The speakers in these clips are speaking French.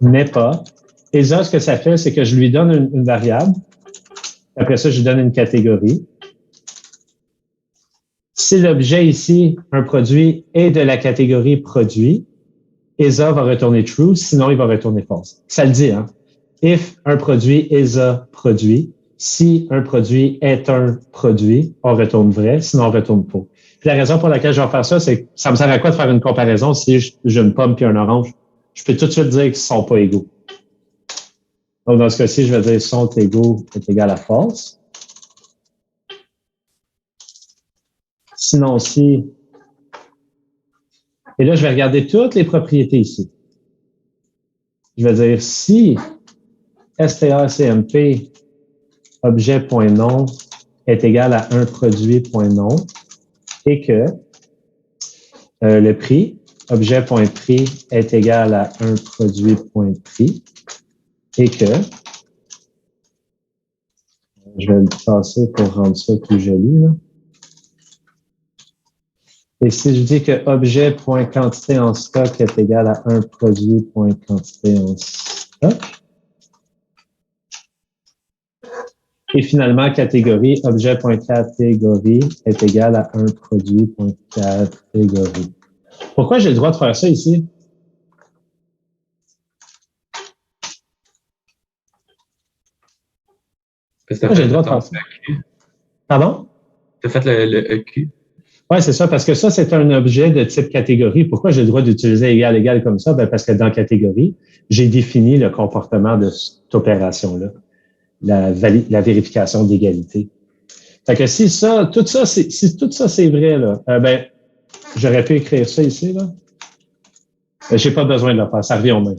n'est pas. Et ça, ce que ça fait, c'est que je lui donne une variable. Après ça, je lui donne une catégorie. Si l'objet ici, un produit, est de la catégorie produit, ISA va retourner true, sinon il va retourner false. Ça le dit, hein? If un produit is a produit, si un produit est un produit, on retourne vrai, sinon on retourne faux. Puis la raison pour laquelle je vais faire ça, c'est que ça me sert à quoi de faire une comparaison si j'ai une pomme puis un orange? Je peux tout de suite dire qu'ils ne sont pas égaux. Donc, dans ce cas-ci, je vais dire sont égaux est égal à false. Sinon, si... Et là, je vais regarder toutes les propriétés ici. Je vais dire si strcmp objet.nom est égal à un produit.nom et que le prix, objet.prix est égal à un produit.prix et que, je vais le passer pour rendre ça plus joli, là. Et si je dis que objet.quantité en stock est égal à un produit.quantité en stock, et finalement, catégorie, objet.catégorie est égal à un produit.catégorie. Pourquoi j'ai le droit de faire ça ici? Pourquoi j'ai le droit de faire ça? Pardon? Tu as fait le EQ. Oui, c'est ça, parce que ça, c'est un objet de type catégorie. Pourquoi j'ai le droit d'utiliser égal, égal comme ça? Ben, parce que dans catégorie, j'ai défini le comportement de cette opération-là, la vérification d'égalité. Fait que si tout ça, c'est vrai, là, ben, j'aurais pu écrire ça ici, là. J'ai pas besoin de le faire, ça revient au même.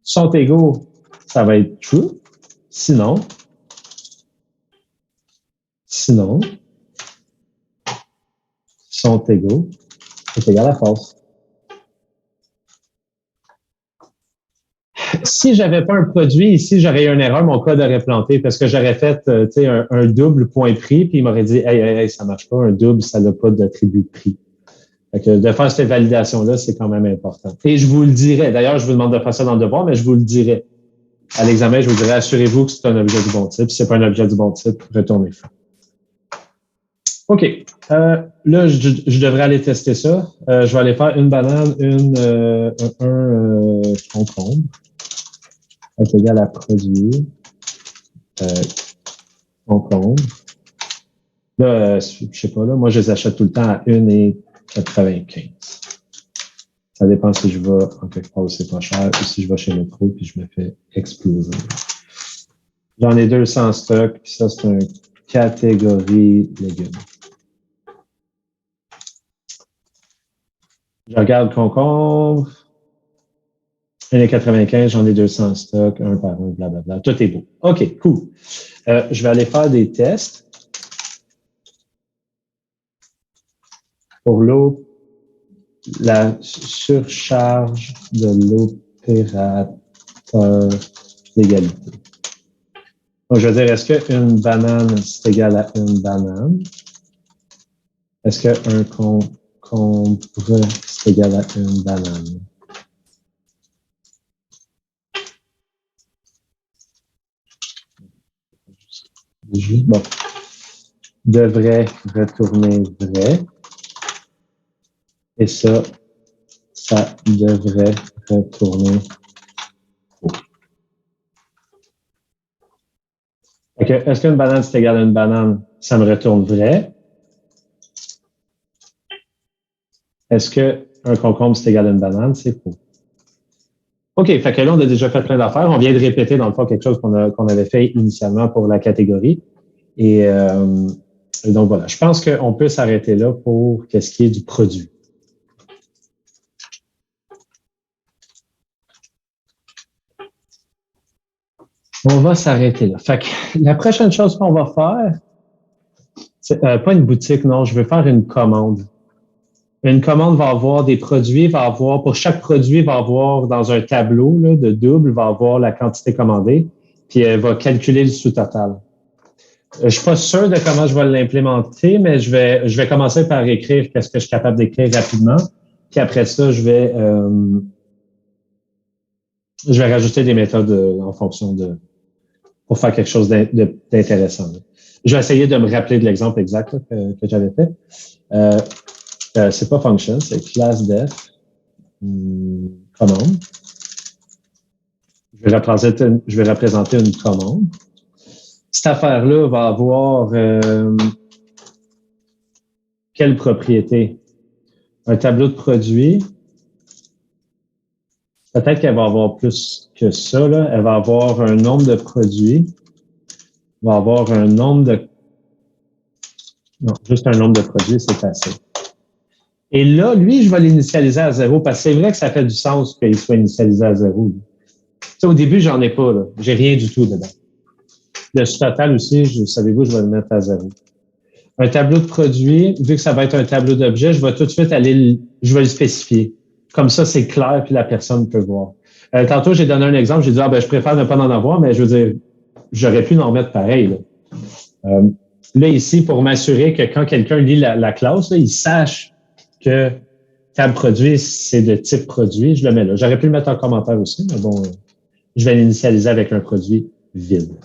Sont égaux, ça va être true. Sinon, sont égaux, c'est égal à false. Si j'avais pas un produit ici, j'aurais eu une erreur, mon code aurait planté parce que j'aurais fait un double point prix, puis il m'aurait dit hey, ça marche pas, un double, ça n'a pas d'attribut de prix. Fait que de faire cette validation-là, c'est quand même important. Et je vous le dirai. D'ailleurs, je vous demande de faire ça dans le devoir, mais je vous le dirai. À l'examen, je vous dirai, assurez-vous que c'est un objet du bon type. Si c'est pas un objet du bon type, retournez faux. OK. Là, je devrais aller tester ça. Je vais aller faire une banane, un concombre. Est égal à produit. Concombre. Là, je sais pas, là, moi, je les achète tout le temps à 1,95. Ça dépend si je vais en quelque part où c'est pas cher ou si je vais chez Metro puis je me fais exploser. J'en ai 200 stocks, puis ça, c'est une catégorie légumes. Je regarde concombre. 1,95, j'en ai 200 stocks, un par un, blablabla. Tout est beau. OK, cool. Je vais aller faire des tests pour la surcharge de l'opérateur d'égalité. Donc, je veux dire, est-ce qu'une banane, c'est égal à une banane? Est-ce qu'un concombre, c'est égal à une banane? Bon. Devrait retourner vrai. Et ça devrait retourner faux. Okay. Est-ce qu'une banane, c'est égal à une banane? Ça me retourne vrai. Est-ce qu'un concombre, c'est égal à une banane? C'est faux. OK, fait que là, on a déjà fait plein d'affaires. On vient de répéter, dans le fond, quelque chose qu'on avait fait initialement pour la catégorie. Et donc, voilà. Je pense qu'on peut s'arrêter là pour ce qui est du produit. On va s'arrêter là. Fait que la prochaine chose qu'on va faire, c'est pas une boutique, non, je veux faire une commande. Une commande va avoir des produits, pour chaque produit, va avoir dans un tableau là, de double, va avoir la quantité commandée, puis elle va calculer le sous-total. Je suis pas sûr de comment je vais l'implémenter, mais je vais commencer par écrire qu'est-ce que je suis capable d'écrire rapidement. Puis après ça, je vais rajouter des méthodes en fonction pour faire quelque chose d'intéressant. Je vais essayer de me rappeler de l'exemple exact là, que j'avais fait. C'est pas function, c'est class def commande. Je vais représenter une commande. Cette affaire-là va avoir quelle propriété? Un tableau de produit. Peut-être qu'elle va avoir plus que ça. Là. Elle va avoir un nombre de produits. Elle va avoir un nombre de... Non, juste un nombre de produits, c'est assez. Et là, lui, je vais l'initialiser à 0 parce que c'est vrai que ça fait du sens qu'il soit initialisé à 0. Au début, j'en ai pas. Là. J'ai rien du tout dedans. Le total aussi, savez-vous, je vais le mettre à 0. Un tableau de produit, vu que ça va être un tableau d'objets, je vais tout de suite je vais le spécifier. Comme ça, c'est clair, puis la personne peut voir. Tantôt, j'ai donné un exemple, j'ai dit, je préfère ne pas en avoir, mais je veux dire, j'aurais pu en mettre pareil. Là, là ici, pour m'assurer que quand quelqu'un lit la classe, là, il sache que table produit, c'est de type produit, je le mets là. J'aurais pu le mettre en commentaire aussi, mais bon, je vais l'initialiser avec un produit vide.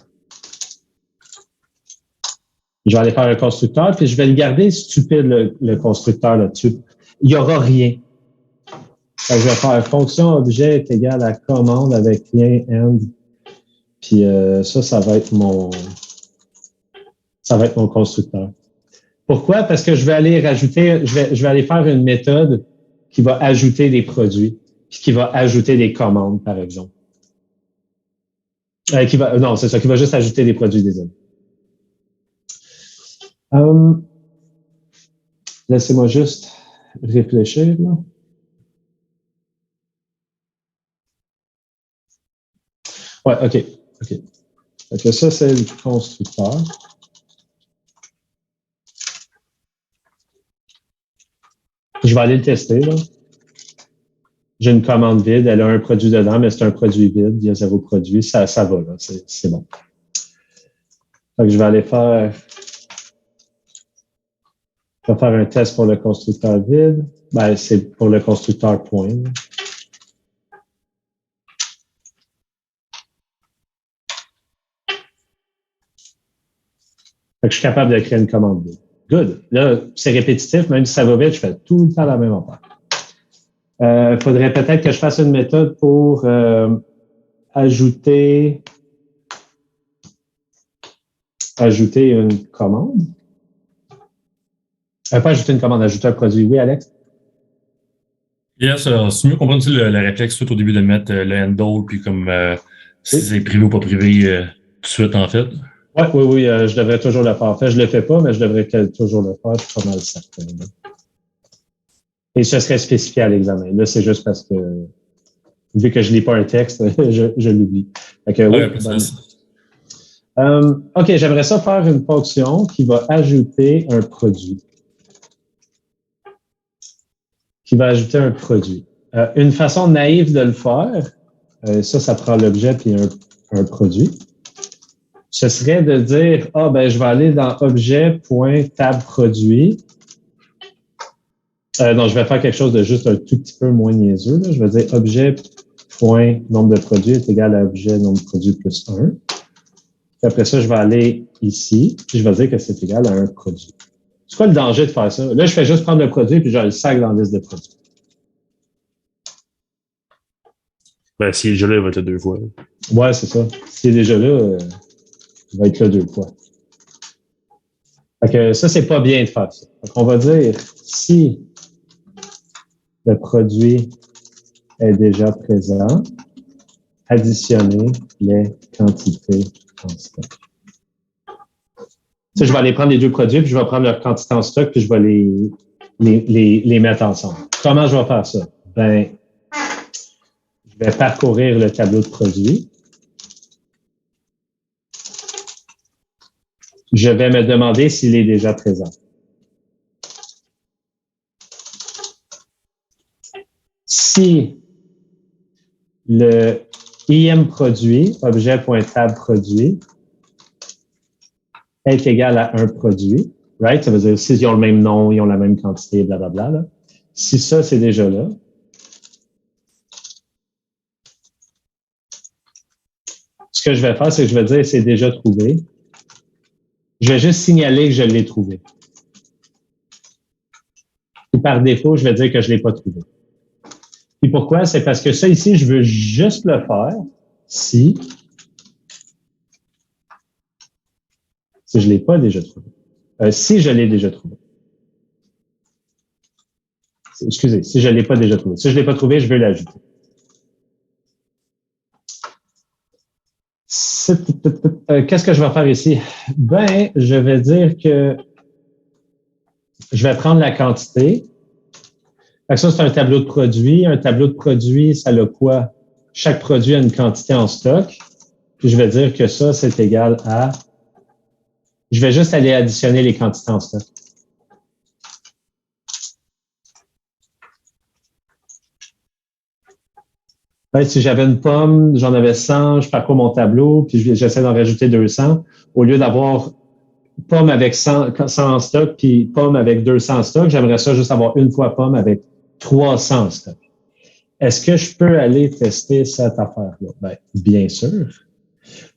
Je vais aller faire un constructeur, puis je vais le garder stupide, le constructeur là-dessus. Il n'y aura rien. Je vais faire fonction objet est égal à commande avec lien end. Puis ça va être mon constructeur. Pourquoi? Parce que je vais aller rajouter, je vais aller faire une méthode qui va ajouter des produits, puis qui va ajouter des commandes, par exemple. Non, c'est ça, qui va juste ajouter des produits, désolé. Laissez-moi juste réfléchir, là. Ouais, OK. Donc ça, c'est le constructeur. Je vais aller le tester, là. J'ai une commande vide, elle a un produit dedans, mais c'est un produit vide, il y a 0 produit, ça va, là, c'est bon. Donc, je vais aller faire un test pour le constructeur vide. C'est pour le constructeur point. Fait que je suis capable de créer une commande vide. Good. Là, c'est répétitif, même si ça va vite, je fais tout le temps la même affaire. Faudrait peut-être que je fasse une méthode pour ajouter une commande. Pas ajouter une commande, ajouter un produit. Oui, Alex? Yes, c'est mieux comprendre le réflexe tout au début de mettre le handle, puis comme si c'est privé ou pas privé tout de suite, en fait. Oui, je devrais toujours le faire. En fait, je le fais pas, mais je devrais toujours le faire. Je suis pas mal certain. Et ce serait spécifié à l'examen. Là, c'est juste parce que, vu que je lis pas un texte, je l'oublie. OK, j'aimerais ça faire une fonction qui va ajouter un produit. Une façon naïve de le faire, ça prend l'objet puis un produit. Ce serait de dire, je vais aller dans objet.tabProduit. Non, je vais faire quelque chose de juste un tout petit peu moins niaiseux. Là. Je vais dire objet.nombre de produits est égal à objet nombre de produits plus 1. Puis après ça, je vais aller ici, puis je vais dire que c'est égal à un produit. C'est quoi le danger de faire ça? Là, je fais juste prendre le produit, puis je le sac dans la liste de produits. S'il est déjà là, il va être là 2 fois. Ouais, c'est ça. S'il est déjà là, il va être là 2 fois. Fait que ça, c'est pas bien de faire ça. Donc, on va dire si le produit est déjà présent, additionner les quantités en stock. Ça, je vais aller prendre les 2 produits, puis je vais prendre leur quantité en stock, puis je vais les mettre ensemble. Comment je vais faire ça? Je vais parcourir le tableau de produits. Je vais me demander s'il est déjà présent. Si le IM produit, objet.tabProduit, est égal à un produit, right? Ça veut dire s'ils ont le même nom, ils ont la même quantité, blablabla, là. Si ça, c'est déjà là, ce que je vais faire, c'est que je vais dire c'est déjà trouvé. Je vais juste signaler que je l'ai trouvé. Et par défaut, je vais dire que je ne l'ai pas trouvé. Et pourquoi? C'est parce que ça ici, je veux juste le faire si je ne l'ai pas déjà trouvé. Si je l'ai déjà trouvé. Excusez, si je ne l'ai pas déjà trouvé. Si je ne l'ai pas trouvé, je veux l'ajouter. Qu'est-ce que je vais faire ici? Ben, je vais dire que je vais prendre la quantité. Ça, c'est un tableau de produit. Un tableau de produit, ça a quoi? Chaque produit a une quantité en stock. Puis je vais dire que ça, c'est égal à... Je vais juste aller additionner les quantités en stock. Ouais, si j'avais une pomme, j'en avais 100, je parcours mon tableau, puis j'essaie d'en rajouter 200. Au lieu d'avoir pomme avec 100 en stock, puis pomme avec 200 en stock, j'aimerais ça juste avoir une fois pomme avec 300 en stock. Est-ce que je peux aller tester cette affaire-là? Ben, bien sûr.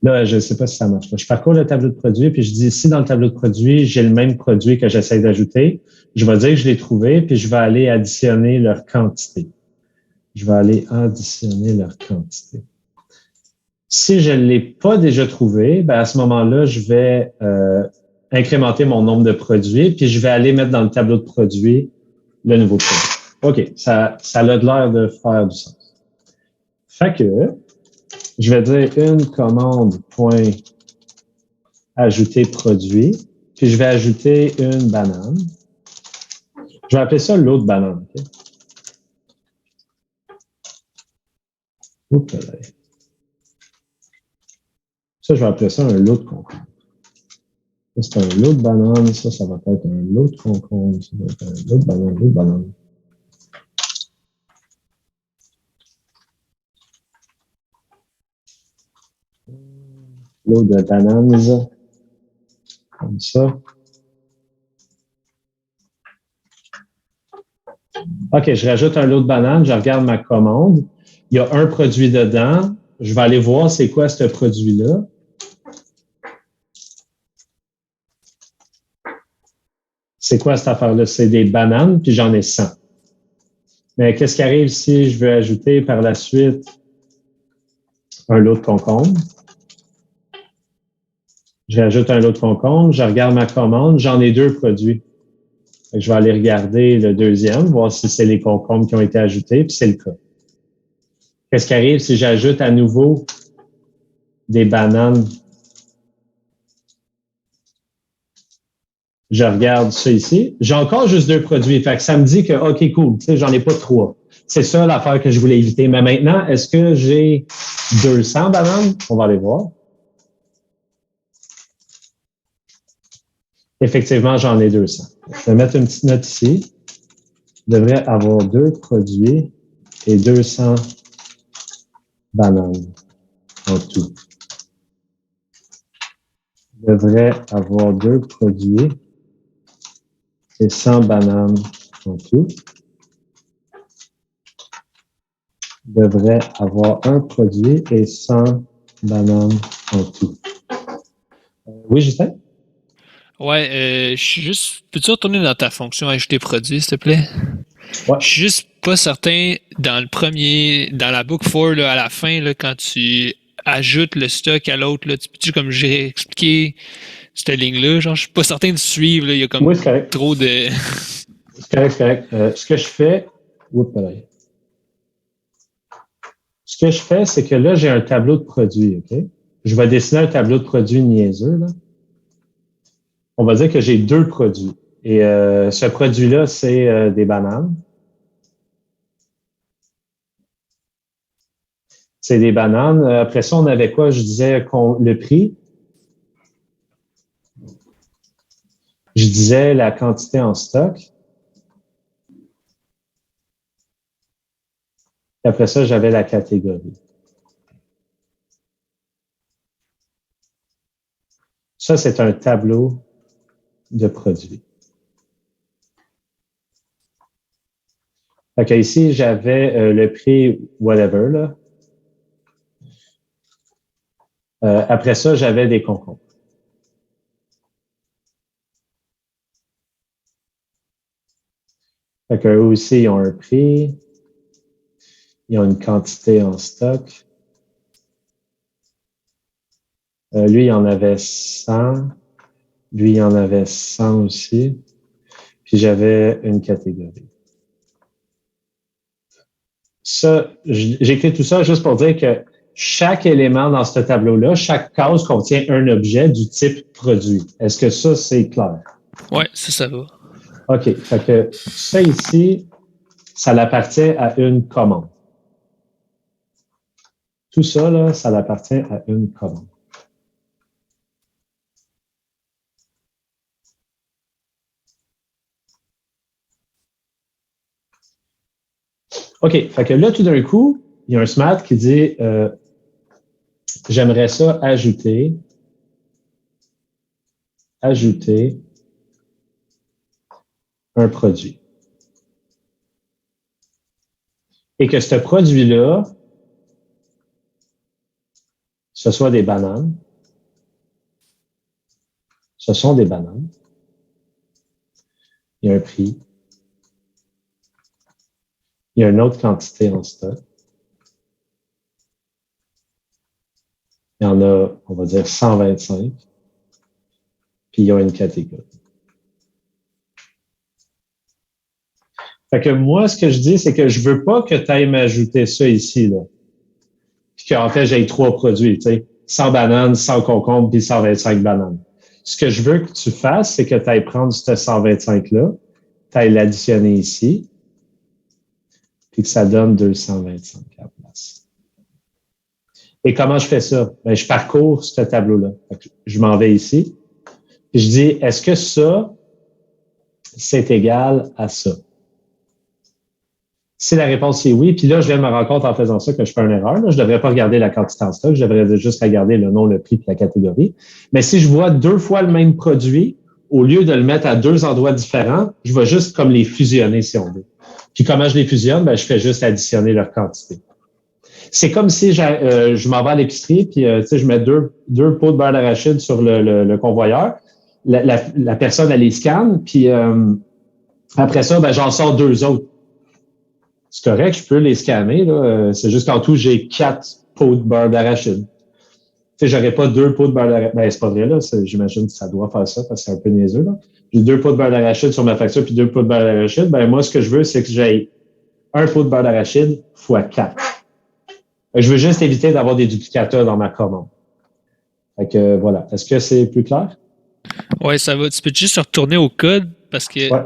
Là, je ne sais pas si ça marche. Je parcours le tableau de produit, puis je dis, si dans le tableau de produit, j'ai le même produit que j'essaie d'ajouter, je vais dire que je l'ai trouvé, puis je vais aller additionner leur quantité. Je vais aller additionner leur quantité. Si je ne l'ai pas déjà trouvé, ben à ce moment-là, je vais incrémenter mon nombre de produits, puis je vais aller mettre dans le tableau de produits le nouveau produit. OK, ça a l'air de faire du sens. Fait que je vais dire une commande point ajouter produit, puis je vais ajouter une banane. Je vais appeler ça l'autre banane. Okay? Oups, là. Ça, je vais appeler ça un lot de concombre. Ça, c'est un lot de banane. Ça va être un lot de concombre. Ça va être un lot de banane, lot de banane. Lot de bananes. Comme ça. OK, je rajoute un lot de bananes. Je regarde ma commande. Il y a un produit dedans. Je vais aller voir c'est quoi ce produit-là. C'est quoi cette affaire-là? C'est des bananes, puis j'en ai 100. Mais qu'est-ce qui arrive si je veux ajouter par la suite un lot de concombre? Je rajoute un lot de concombre, je regarde ma commande, j'en ai 2 produits. Je vais aller regarder le deuxième, voir si c'est les concombres qui ont été ajoutés, puis c'est le cas. Qu'est-ce qui arrive si j'ajoute à nouveau des bananes? Je regarde ça ici. J'ai encore juste 2 produits. Fait que ça me dit que, OK, cool, tu sais, j'en ai pas 3. C'est ça l'affaire que je voulais éviter. Mais maintenant, est-ce que j'ai 200 bananes? On va aller voir. Effectivement, j'en ai 200. Je vais mettre une petite note ici. Je devrais avoir 2 produits et 200 bananes en tout. Je devrais avoir 2 produits et 100 bananes en tout. Je devrais avoir un produit et 100 bananes en tout. Oui, Justin? Ouais, je suis juste. Peux-tu retourner dans ta fonction ajouter produit, s'il te plaît? Ouais. Je suis juste pas certain dans le premier, dans la book 4, là, à la fin, là, quand tu ajoutes le stock à l'autre, là, tu peux-tu comme j'ai expliqué cette ligne-là? Genre, je suis pas certain de suivre, là, il y a comme Oui, c'est correct. trop de. C'est correct, c'est correct. Ce que je fais. Oups, ce que je fais, c'est que là, j'ai un tableau de produits, OK? Je vais dessiner un tableau de produits niaiseux, là. On va dire que j'ai 2 produits. Et ce produit-là, c'est des bananes. C'est des bananes. Après ça, on avait quoi? Je disais le prix. Je disais la quantité en stock. Et après ça, j'avais la catégorie. Ça, c'est un tableau de produits. Fait que ici, j'avais le prix whatever, là. Après ça, j'avais des concombres. Fait que eux aussi, ils ont un prix. Ils ont une quantité en stock. Lui, il en avait 100. Lui, il en avait 100 aussi. Puis j'avais une catégorie. Ça, j'écris tout ça juste pour dire que chaque élément dans ce tableau-là, chaque case contient un objet du type produit. Est-ce que ça, c'est clair? Ouais, ça va. OK. Fait que ça ici, ça appartient à une commande. Tout ça, là, ça appartient à une commande. OK. Fait que là, tout d'un coup, il y a un smart qui dit j'aimerais ça ajouter un produit. Et que ce produit-là, ce soit des bananes. Ce sont des bananes. Il y a un prix. Il y a une autre quantité en stock. Il y en a, on va dire, 125. Puis il y a une catégorie. Fait que moi, ce que je dis, c'est que je veux pas que tu ailles m'ajouter ça ici, là. Puis qu'en fait, j'ai 3 produits, tu sais. 100 bananes, 100 concombres, puis 125 bananes. Ce que je veux que tu fasses, c'est que tu ailles prendre ce 125-là, tu ailles l'additionner ici, puis que ça donne 225 à la place. Et comment je fais ça? Ben, je parcours ce tableau-là. Je m'en vais ici, puis je dis, est-ce que ça, c'est égal à ça? Si la réponse est oui, puis là, je viens de me rendre compte en faisant ça que je fais une erreur. Là, je ne devrais pas regarder la quantité en stock, je devrais juste regarder le nom, le prix, puis la catégorie. Mais si je vois 2 fois le même produit, au lieu de le mettre à 2 endroits différents, je vais juste comme les fusionner, si on veut. Puis comment je les fusionne? Ben, je fais juste additionner leur quantité. C'est comme si je m'en vais à l'épicerie, puis je mets deux pots de beurre d'arachide sur le convoyeur. La personne, elle les scanne, puis après ça, ben, j'en sors 2 autres. C'est correct, je peux les scanner. Là. C'est juste qu'en tout, j'ai 4 pots de beurre d'arachide. Tu sais, j'aurais pas 2 pots de beurre d'arachide. Ben, c'est pas vrai, là. J'imagine que ça doit faire ça parce que c'est un peu niaiseux, là. J'ai 2 pots de beurre d'arachide sur ma facture puis 2 pots de beurre d'arachide. Ben, moi, ce que je veux, c'est que j'ai un pot de beurre d'arachide fois 4. Je veux juste éviter d'avoir des duplicateurs dans ma commande. Fait que, voilà. Est-ce que c'est plus clair? Ouais, ça va. Tu peux juste retourner au code parce que Ouais.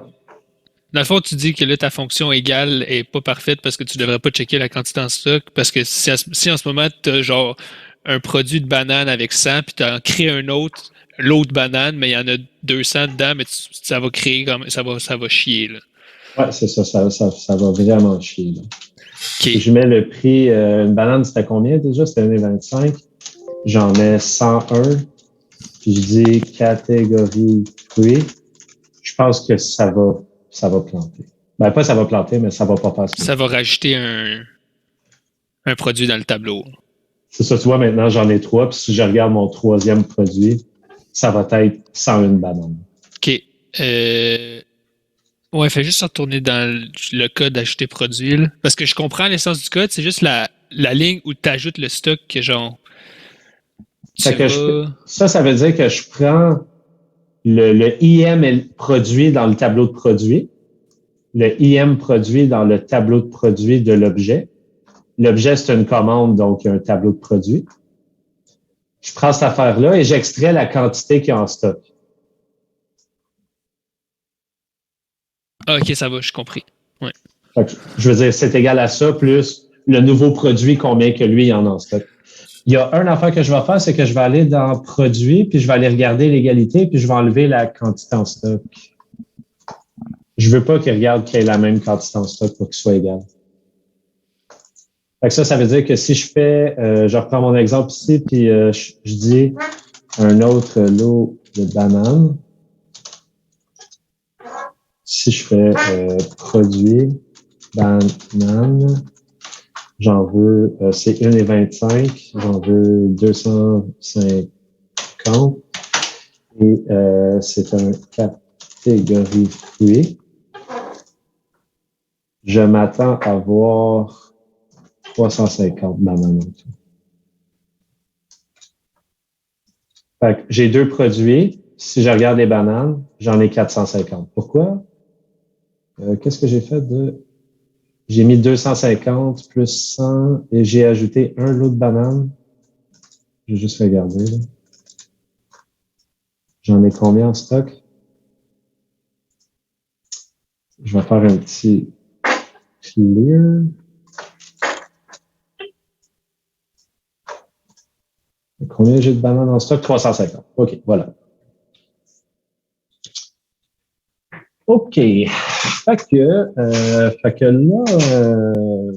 dans le fond, tu dis que là, ta fonction égale est pas parfaite parce que tu devrais pas checker la quantité en stock. Parce que si en ce moment, tu as genre un produit de banane avec 100, puis tu as créé un autre, l'autre banane, mais il y en a 200 dedans, mais ça va créer comme ça va chier. Là. Ouais, c'est ça. Ça va vraiment chier, là. OK. Je mets le prix, une banane, c'était combien déjà? C'était 1,25. J'en mets 101. Puis je dis catégorie fruits. Je pense que ça va planter. Ben, pas ça va planter, mais ça va pas passer. Ça va rajouter un produit dans le tableau. C'est ça, tu vois, maintenant, j'en ai 3. Puis si je regarde mon 3e produit, ça va être 101 bananes. OK. Ouais, fais juste retourner dans le code d'ajouter produit. Là. Parce que je comprends l'essence du code, c'est juste la ligne où tu ajoutes le stock que genre. Ça veut dire que je prends le IM produit dans le tableau de produit, le IM produit dans le tableau de produit de l'objet. L'objet, c'est une commande, donc il y a un tableau de produit. Je prends cette affaire-là et j'extrais la quantité qu'il y a en stock. Ah, OK, ça va, je compris. Ouais. Je veux dire, c'est égal à ça, plus le nouveau produit, combien que lui, il y en a en stock. Il y a un affaire que je vais faire, c'est que je vais aller dans produit, puis je vais aller regarder l'égalité, puis je vais enlever la quantité en stock. Je veux pas qu'il regarde qu'il y ait la même quantité en stock pour qu'il soit égal. Fait que ça veut dire que si je fais, je reprends mon exemple ici, puis je dis un autre lot de bananes. Si je fais produit, bananes. J'en veux, c'est 1,25. J'en veux 250. Et c'est un catégorie fruits. Je m'attends à voir 350 bananes. Fait que j'ai deux produits. Si je regarde les bananes, j'en ai 450. Pourquoi? Qu'est-ce que j'ai fait de... J'ai mis 250 plus 100 et j'ai ajouté un lot de bananes. Je vais juste regarder. Là. J'en ai combien en stock? Je vais faire un petit clear. Combien j'ai de bananes en stock? 350. OK, voilà. OK. Fait que là,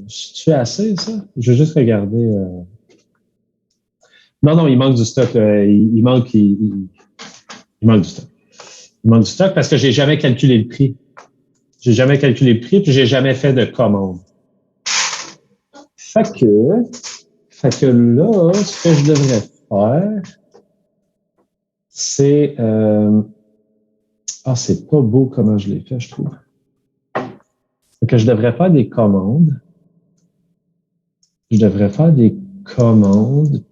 c'est assez, ça? Je vais juste regarder. Non, il manque du stock. Il manque du stock. Il manque du stock parce que j'ai jamais calculé le prix. J'ai jamais calculé le prix, puis j'ai jamais fait de commande. Fait que là, ce que je devrais faire, c'est... c'est pas beau comment je l'ai fait, je trouve. Fait que je devrais faire des commandes.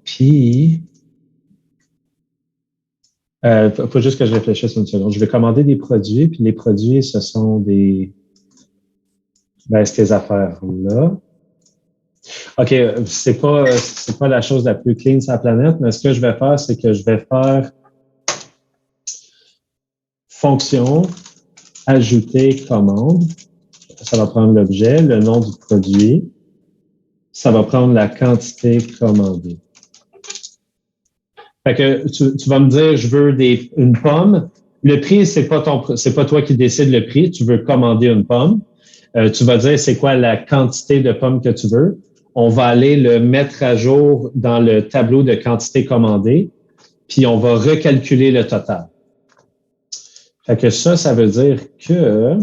Puis... faut juste que je réfléchisse une seconde. Je vais commander des produits, puis les produits, ce sont des... ces affaires-là. OK, c'est pas la chose la plus clean sur la planète, mais ce que je vais faire, c'est que je vais faire fonction, ajouter commande. Ça va prendre l'objet, le nom du produit. Ça va prendre la quantité commandée. Fait que tu vas me dire, je veux une pomme. Le prix, c'est pas toi qui décides le prix. Tu veux commander une pomme. Tu vas dire, c'est quoi la quantité de pommes que tu veux. On va aller le mettre à jour dans le tableau de quantité commandée, puis on va recalculer le total. Fait que ça veut dire que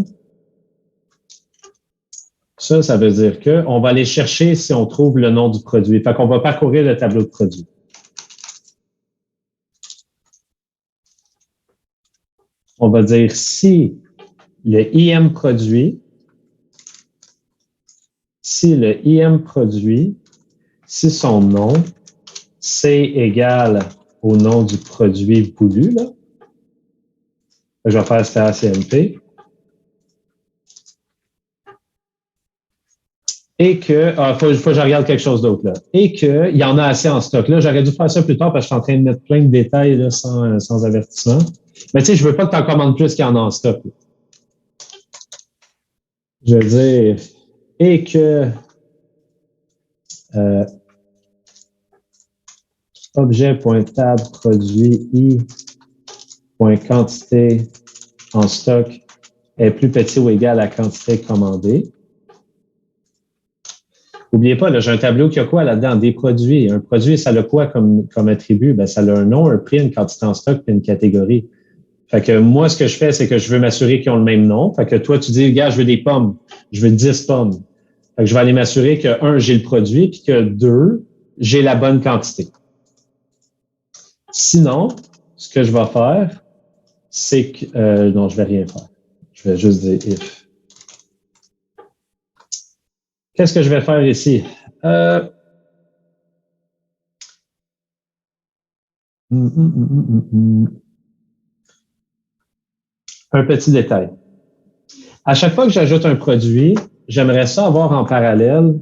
on va aller chercher si on trouve le nom du produit. Fait qu'on va parcourir le tableau de produit. On va dire si le IM produit, si son nom, c'est égal au nom du produit voulu, là, je vais faire CMP. Et que, faut que je regarde quelque chose d'autre là. Et qu'il y en a assez en stock. Là, j'aurais dû faire ça plus tard parce que je suis en train de mettre plein de détails là, sans avertissement. Mais tu sais, je veux pas que tu en commandes plus qu'il y en a en stock. Là. Je veux dire, et que objet.tab produit i.quantité en stock est plus petit ou égal à la quantité commandée. N'oubliez pas, là, j'ai un tableau qui a quoi là-dedans? Des produits. Un produit, ça a quoi comme attribut? Ben, ça a un nom, un prix, une quantité en stock, puis une catégorie. Fait que moi, ce que je fais, c'est que je veux m'assurer qu'ils ont le même nom. Fait que toi, tu dis, gars, je veux des pommes. Je veux 10 pommes. Fait que je vais aller m'assurer que, 1, j'ai le produit, puis que 2, j'ai la bonne quantité. Sinon, ce que je vais faire, c'est que... non, je vais rien faire. Je vais juste dire if. Qu'est-ce que je vais faire ici? Un petit détail. À chaque fois que j'ajoute un produit, j'aimerais ça avoir en parallèle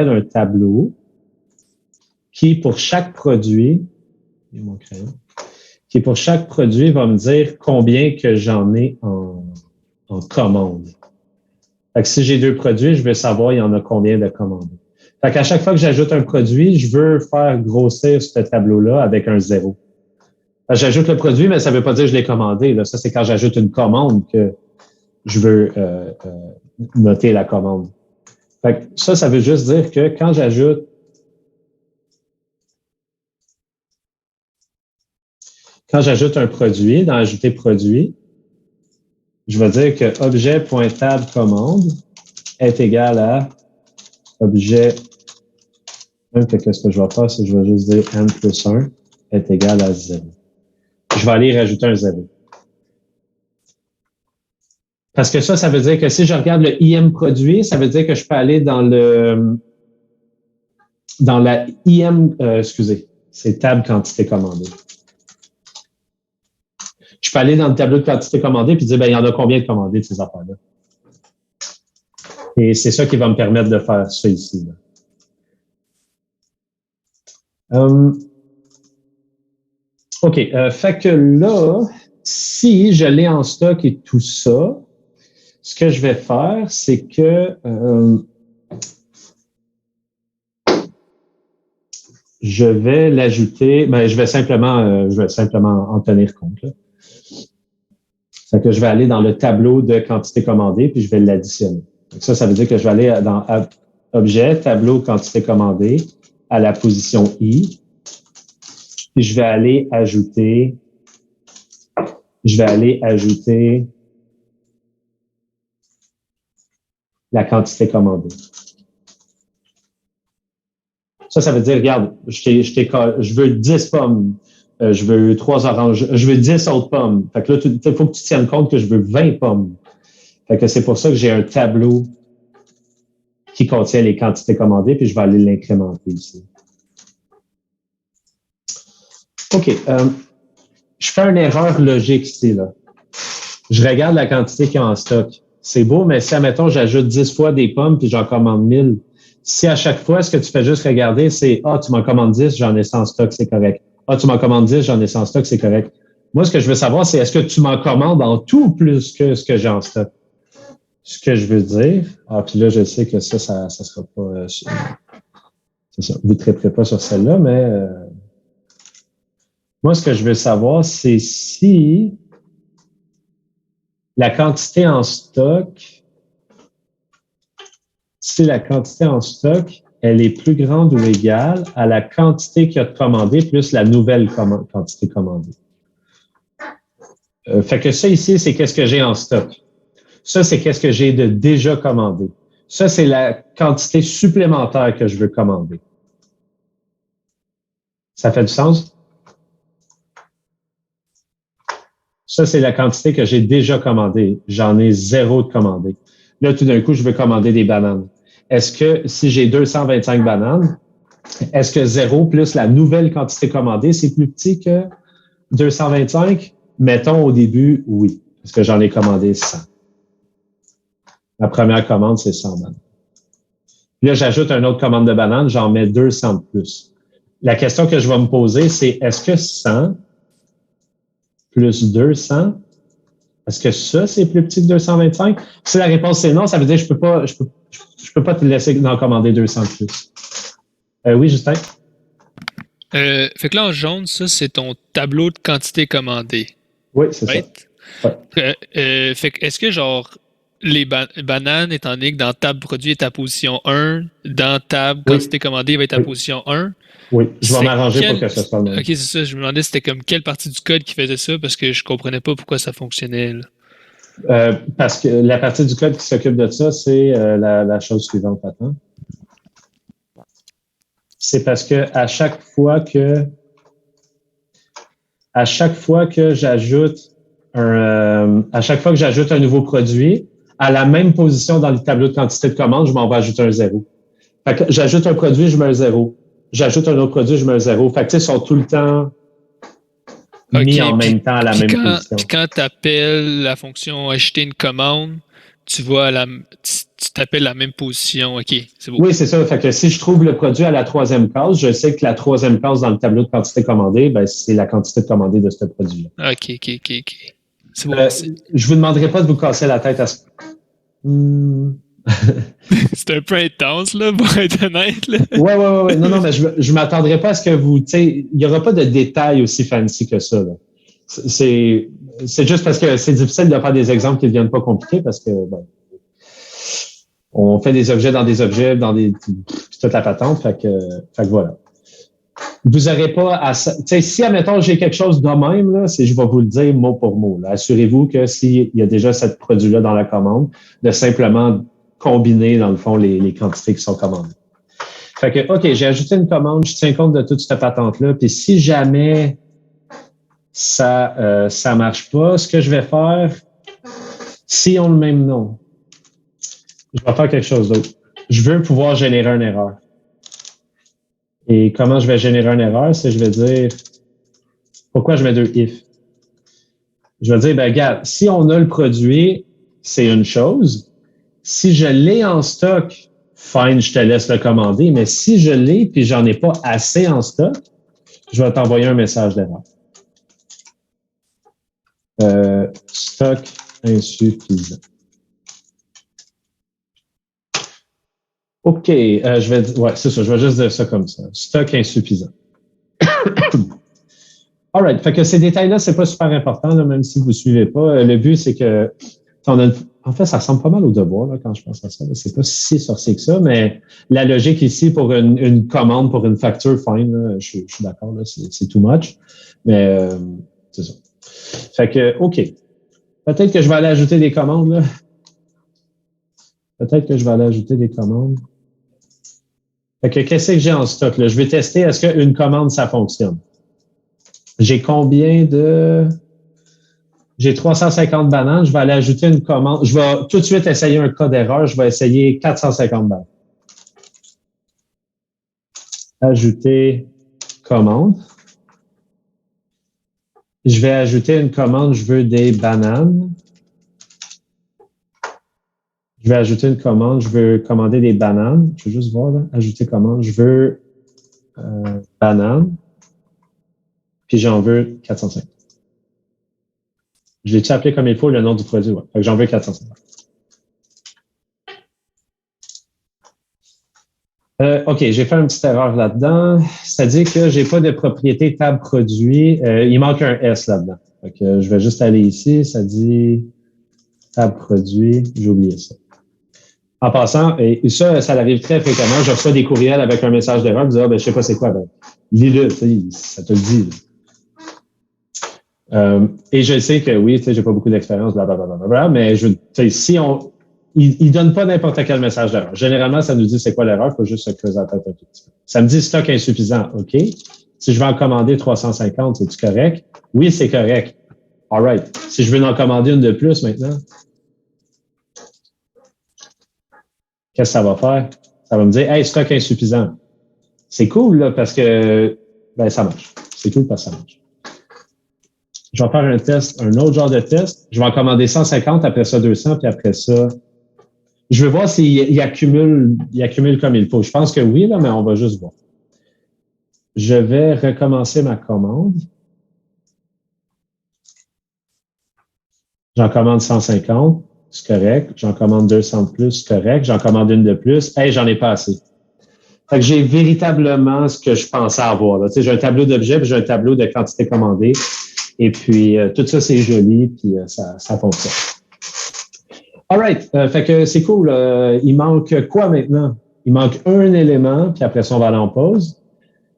un tableau qui, pour chaque produit, va me dire combien que j'en ai en commande. Fait que si j'ai 2 produits, je veux savoir il y en a combien de commandes. Fait qu'à chaque fois que j'ajoute un produit, je veux faire grossir ce tableau-là avec un 0. J'ajoute le produit, mais ça ne veut pas dire que je l'ai commandé. Là. Ça, c'est quand j'ajoute une commande que je veux noter la commande. Fait que ça veut juste dire que quand j'ajoute un produit, dans ajouter produit, je vais dire que objet.tab_commande est égal à objet. Fait que ce que je vais faire, c'est que je vais juste dire n plus 1 est égal à 0. Je vais aller rajouter un 0. Parce que ça veut dire que si je regarde le IM produit, ça veut dire que je peux aller dans la IM, c'est table quantité commandée. Je peux aller dans le tableau de quantité commandée puis dire, ben, il y en a combien de commandés de ces affaires-là? Et c'est ça qui va me permettre de faire ça ici, là. OK. Fait que là, si je l'ai en stock et tout ça, ce que je vais faire, c'est que je vais l'ajouter, ben, je vais simplement en tenir compte, là. Fait que je vais aller dans le tableau de quantité commandée, puis je vais l'additionner. Donc ça veut dire que je vais aller dans Objet, tableau quantité commandée, à la position I, puis je vais aller ajouter la quantité commandée. Ça veut dire, regarde, je veux 10 pommes, je veux 3 oranges, je veux 10 autres pommes. Fait que là, il faut que tu tiennes compte que je veux 20 pommes. Fait que c'est pour ça que j'ai un tableau qui contient les quantités commandées, puis je vais aller l'incrémenter ici. OK. Je fais une erreur logique ici, là. Je regarde la quantité qu'il y a en stock. C'est beau, mais si, admettons, j'ajoute 10 fois des pommes, puis j'en commande 1000, si à chaque fois, ce que tu fais juste regarder, c'est « Ah, tu m'en commandes 10, j'en ai 100 stock, c'est correct. Ah, tu m'en commandes 10, j'en ai 100 stock, c'est correct. » Moi, ce que je veux savoir, c'est est-ce que tu m'en commandes en tout plus que ce que j'ai en stock? Ce que je veux dire, puis là, je sais que ça sera pas... c'est ça, vous ne triperez pas sur celle-là, mais moi, ce que je veux savoir, c'est si la quantité en stock, elle est plus grande ou égale à la quantité qu'il y a de commandée plus la nouvelle quantité commandée. Fait que ça ici, c'est qu'est-ce que j'ai en stock. Ça, c'est qu'est-ce que j'ai de déjà commandé. Ça, c'est la quantité supplémentaire que je veux commander. Ça fait du sens? Ça, c'est la quantité que j'ai déjà commandée. J'en ai 0 de commandé. Là, tout d'un coup, je veux commander des bananes. Est-ce que si j'ai 225 bananes, est-ce que 0 plus la nouvelle quantité commandée, c'est plus petit que 225? Mettons au début, oui, parce que j'en ai commandé 100. Ma première commande, c'est 100 bananes. Puis là, j'ajoute une autre commande de bananes, j'en mets 200 de plus. La question que je vais me poser, c'est est-ce que 100 plus 200, est-ce que ça, c'est plus petit que 225? Si la réponse c'est non, ça veut dire que je peux pas te laisser en commander 200 de plus. Oui, Justin? Fait que là, en jaune, ça, c'est ton tableau de quantité commandée. Oui, c'est right? ça. Ouais. Fait que est-ce que, genre, les bananes, étant donné que dans table produit est à position 1, dans table quantité commandée va être à position 1? Oui, je vais m'arranger pour que ça soit le même. OK, c'est ça. Je me demandais c'était comme quelle partie du code qui faisait ça parce que je comprenais pas pourquoi ça fonctionnait. Parce que la partie du code qui s'occupe de ça, c'est la chose suivante. Attends. C'est parce que à chaque fois que j'ajoute un nouveau produit, à la même position dans le tableau de quantité de commande, je m'en vais ajouter un 0. Fait que j'ajoute un produit, je mets un 0. J'ajoute un autre produit, je mets un 0. Fait que, tu sais, ils sont tout le temps mis en même temps à la même position. Puis quand tu appelles la fonction ajouter une commande, tu t'appelles la même position. OK, c'est beau. Oui, c'est ça. Fait que si je trouve le produit à la 3e case, je sais que la 3e case dans le tableau de quantité commandée, ben, c'est la quantité commandée de ce produit-là. OK. C'est beau. Je vous demanderai pas de vous casser la tête à ce... C'est un peu intense, là, pour être honnête. Là. Ouais. Non, mais je m'attendrai pas à ce que vous, tu sais, il y aura pas de détails aussi fancy que ça, là. C'est juste parce que c'est difficile de faire des exemples qui ne deviennent pas compliqués parce que, bon, on fait des objets dans des objets, toute la patente, fait que voilà. vous n'aurez pas à... Tu sais, si, admettons, j'ai quelque chose de même, là, je vais vous le dire mot pour mot. Là. Assurez-vous que s'il y a déjà ce produit-là dans la commande, de simplement combiner, dans le fond, les quantités qui sont commandées. Fait que, OK, j'ai ajouté une commande, je tiens compte de toute cette patente-là, puis si jamais ça marche pas, ce que je vais faire, si on le même nom, je vais faire quelque chose d'autre. Je veux pouvoir générer une erreur. Et comment je vais générer une erreur, c'est je vais dire, pourquoi je mets 2 if? Je vais dire, ben regarde, si on a le produit, c'est une chose. Si je l'ai en stock, fine, je te laisse le commander, mais si je l'ai puis j'en ai pas assez en stock, je vais t'envoyer un message d'erreur. Stock insuffisant. OK, c'est ça, je vais juste dire ça comme ça. Stock insuffisant. All right, fait que ces détails-là, c'est pas super important, là, même si vous ne suivez pas. Le but, c'est que en fait, ça ressemble pas mal au devoir là, quand je pense à ça. C'est pas si sorcier que ça, mais la logique ici pour une commande, pour une facture, fine, là, je suis d'accord, là, c'est too much. Mais c'est ça. Fait que, OK. Peut-être que je vais aller ajouter des commandes, là. Fait que qu'est-ce que j'ai en stock, là? Je vais tester, est-ce qu'une commande, ça fonctionne? J'ai combien de... J'ai 350 bananes, je vais aller ajouter une commande. Je vais tout de suite essayer un cas d'erreur. Je vais essayer 450 bananes. Ajouter commande. Je vais ajouter une commande, je veux des bananes. Je vais ajouter une commande, je veux commander des bananes. Je vais juste voir, là, ajouter commande. Je veux bananes. Puis j'en veux 450. Je l'ai-tu appelé comme il faut le nom du produit? Ouais. Fait que j'en veux 450. OK, j'ai fait une petite erreur là-dedans. C'est-à-dire que j'ai pas de propriété table produit. Il manque un S là-dedans. Fait que je vais juste aller ici. Ça dit table produit. J'ai oublié ça. En passant, et ça arrive très fréquemment. Je reçois des courriels avec un message d'erreur. Je dis, je sais pas c'est quoi. Ben, lis-le, ça te le dit. Et je sais que oui, j'ai pas beaucoup d'expérience, blablabla, mais si il donne pas n'importe quel message d'erreur. Généralement, ça nous dit c'est quoi l'erreur, il faut juste se creuser la tête un tout petit peu. Ça me dit stock insuffisant, OK. Si je veux en commander 350, c'est-tu correct? Oui, c'est correct. All right. Si je veux en commander une de plus maintenant, qu'est-ce que ça va faire? Ça va me dire, hey, stock insuffisant. C'est cool, là, parce que, ça marche. C'est cool parce que ça marche. Je vais faire un test, un autre genre de test. Je vais en commander 150, après ça 200, puis après ça, je veux voir s'il accumule comme il faut. Je pense que oui, là, mais on va juste voir. Je vais recommencer ma commande. J'en commande 150, c'est correct. J'en commande 200 de plus, c'est correct. J'en commande une de plus. Hey, j'en ai pas assez. Fait que j'ai véritablement ce que je pensais avoir. Là. Tu sais, j'ai un tableau d'objets, puis j'ai un tableau de quantité commandée. Et puis, tout ça, c'est joli, puis ça fonctionne. All right. Fait que c'est cool. Il manque quoi maintenant? Il manque un élément, puis après ça, on va aller en pause.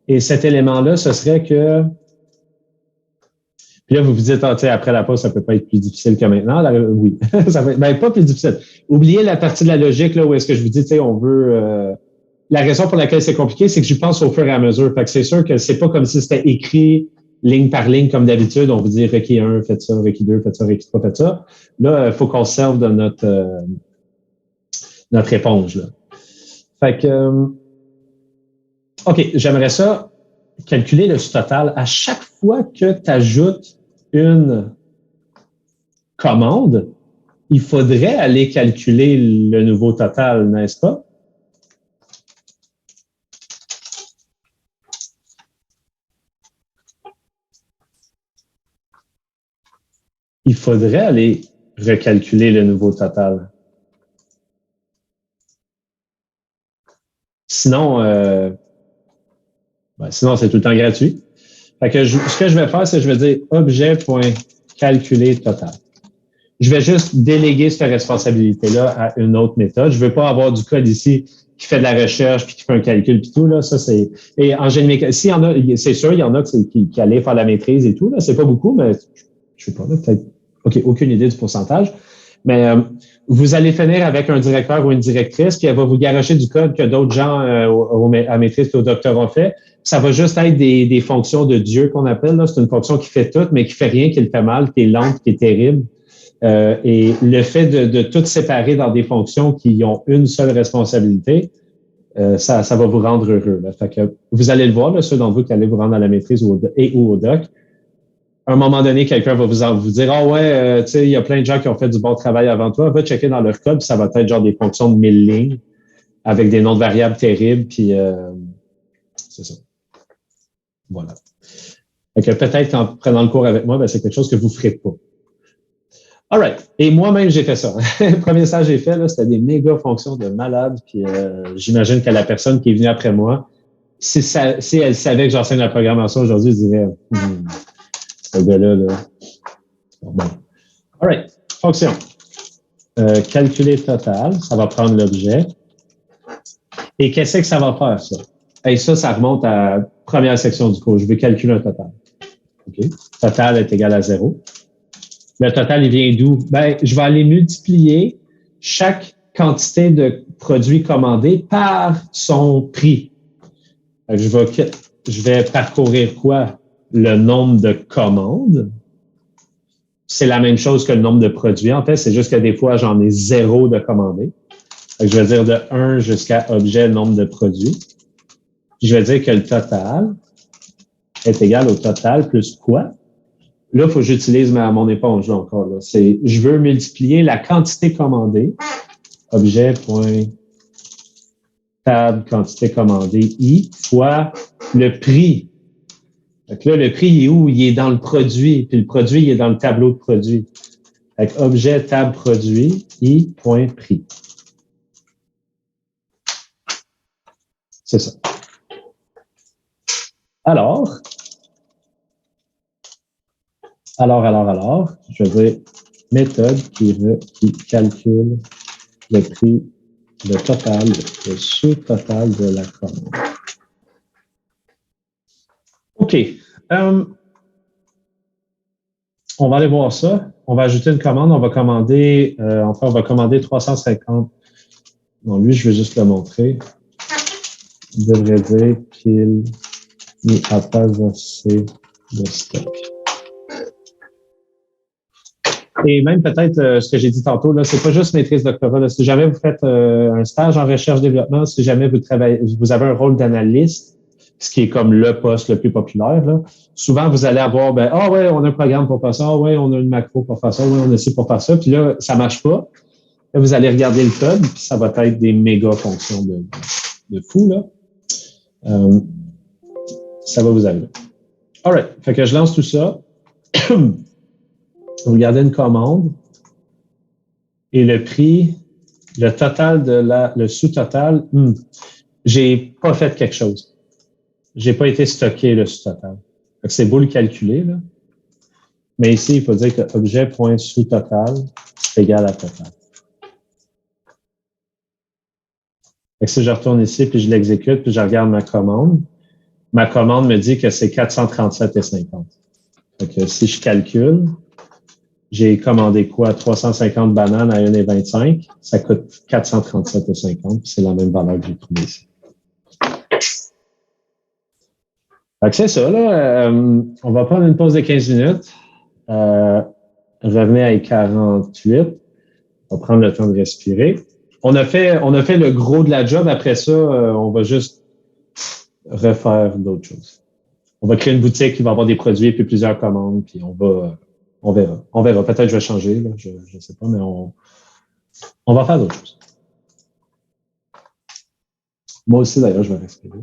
Et cet élément-là, ce serait que... Puis là, vous vous dites, après la pause, ça peut pas être plus difficile que maintenant. Là, oui. Ça va être, pas plus difficile. Oubliez la partie de la logique, là, où est-ce que je vous dis, on veut... La raison pour laquelle c'est compliqué, c'est que j'y pense au fur et à mesure. Fait que c'est sûr que c'est pas comme si c'était écrit ligne par ligne, comme d'habitude, on vous dit requis 1, faites ça, requis 2, faites ça, requis 3, faites ça. Là, il faut qu'on se serve de notre éponge. Là. Fait que, OK, j'aimerais ça calculer le total. À chaque fois que tu ajoutes une commande, il faudrait aller calculer le nouveau total, n'est-ce pas? Il faudrait aller recalculer le nouveau total. Sinon, sinon c'est tout le temps gratuit. Fait que ce que je vais faire, c'est que je vais dire objet.calculer total. Je vais juste déléguer cette responsabilité-là à une autre méthode. Je ne veux pas avoir du code ici qui fait de la recherche puis qui fait un calcul puis tout, là, ça, c'est. Et en génie mécanique, s'il y en a, c'est sûr, il y en a qui allaient faire la maîtrise et tout, là. C'est pas beaucoup, mais je sais pas, là, peut-être. OK, aucune idée du pourcentage. Mais vous allez finir avec un directeur ou une directrice, puis elle va vous garocher du code que d'autres gens à maîtrise et au doctorat ont fait. Ça va juste être des fonctions de Dieu qu'on appelle. Là. C'est une fonction qui fait tout, mais qui fait rien, qui le fait mal, qui est lente, qui est terrible. Et le fait de tout séparer dans des fonctions qui ont une seule responsabilité, ça va vous rendre heureux. Là. Fait que vous allez le voir, là, ceux d'entre vous qui allez vous rendre à la maîtrise ou au doc. À un moment donné, quelqu'un va vous dire, ah ouais, tu sais, il y a plein de gens qui ont fait du bon travail avant toi. Va checker dans leur code, puis ça va être genre des fonctions de 1000 lignes avec des noms de variables terribles, puis c'est ça. Voilà. Fait que peut-être qu'en prenant le cours avec moi, ben, c'est quelque chose que vous ferez pas. All right. Et moi-même, j'ai fait ça. Le premier stage que j'ai fait, là, c'était des méga fonctions de malade. Puis j'imagine que la personne qui est venue après moi, si elle savait que j'enseigne la programmation aujourd'hui, elle dirait ce gars-là, là. Bon. All right. Fonction. Calculer total, ça va prendre l'objet. Et qu'est-ce que ça va faire, ça? Et ça remonte à la première section du cours. Je veux calculer un total. OK? Total est égal à 0. Le total, il vient d'où? Ben, je vais aller multiplier chaque quantité de produits commandés par son prix. Je vais parcourir quoi? Le nombre de commandes. C'est la même chose que le nombre de produits. En fait, c'est juste que des fois, j'en ai 0 de commandés. Je vais dire de 1 jusqu'à objet nombre de produits. Je vais dire que le total est égal au total plus quoi? Là, il faut que j'utilise mon éponge là, encore. Là. Je veux multiplier la quantité commandée, objet.tab quantité commandée, i, fois le prix. Donc là, le prix il est où? Il est dans le produit, puis le produit, il est dans le tableau de produit. Avec objet tab produit, i.prix. C'est ça. Alors, je vais dire méthode qui calcule le prix, le total, le sous-total de la commande. OK. On va aller voir ça. On va ajouter une commande. On va commander, on va commander 350. Non, lui, je vais juste le montrer. Il devrait dire qu'il n'y a pas assez de stock. Et même peut-être ce que j'ai dit tantôt, là, c'est pas juste maîtrise doctorat. Là. Si jamais vous faites un stage en recherche-développement, si jamais vous avez un rôle d'analyste, ce qui est comme le poste le plus populaire, là, souvent vous allez avoir, ouais, on a un programme pour faire ça, ouais, on a une macro pour faire ça, ouais, on a ci pour faire ça, puis là, ça marche pas. Là, vous allez regarder le code, puis ça va être des méga fonctions de fou, là. Ça va vous arriver. All right. Fait que je lance tout ça. Vous regardez une commande et le prix, le total le sous-total, j'ai pas fait quelque chose. J'ai pas été stocké le sous-total. C'est beau le calculer, là. Mais ici, il faut dire que objet.sous-total est égal à total. Fait que si je retourne ici, puis je l'exécute, puis je regarde ma commande me dit que c'est 437,50. Fait que si je calcule, j'ai commandé quoi? 350 bananes à 1,25. Ça coûte 437,50. C'est la même valeur que j'ai trouvée ici. Fait que c'est ça, là. On va prendre une pause de 15 minutes. Revenez à 48. On va prendre le temps de respirer. On a fait le gros de la job. Après ça, on va juste refaire d'autres choses. On va créer une boutique qui va avoir des produits puis plusieurs commandes, puis on verra. On verra. Peut-être que je vais changer, là, je ne sais pas, mais on va faire d'autres choses. Moi aussi, d'ailleurs, je vais respirer.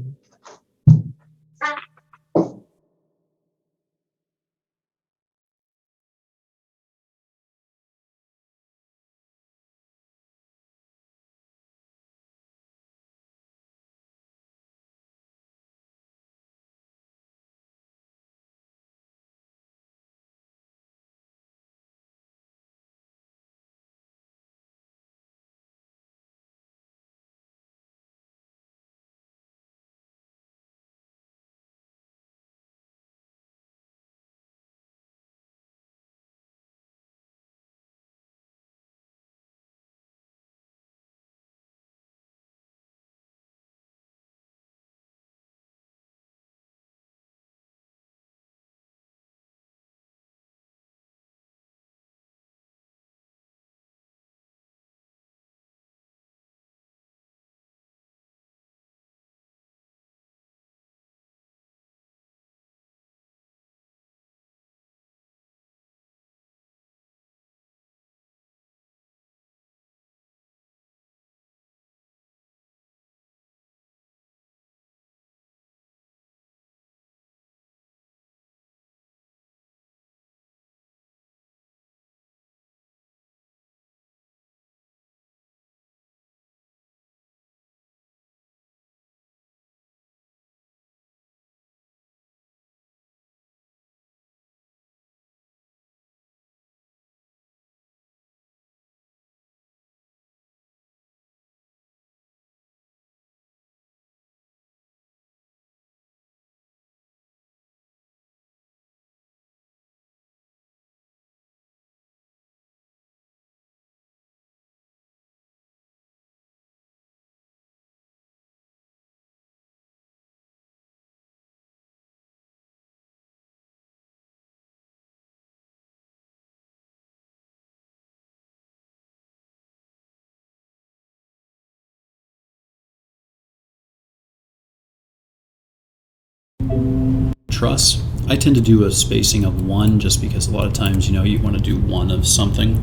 truss. I tend to do a spacing of 1 just because a lot of times, you want to do 1 of something.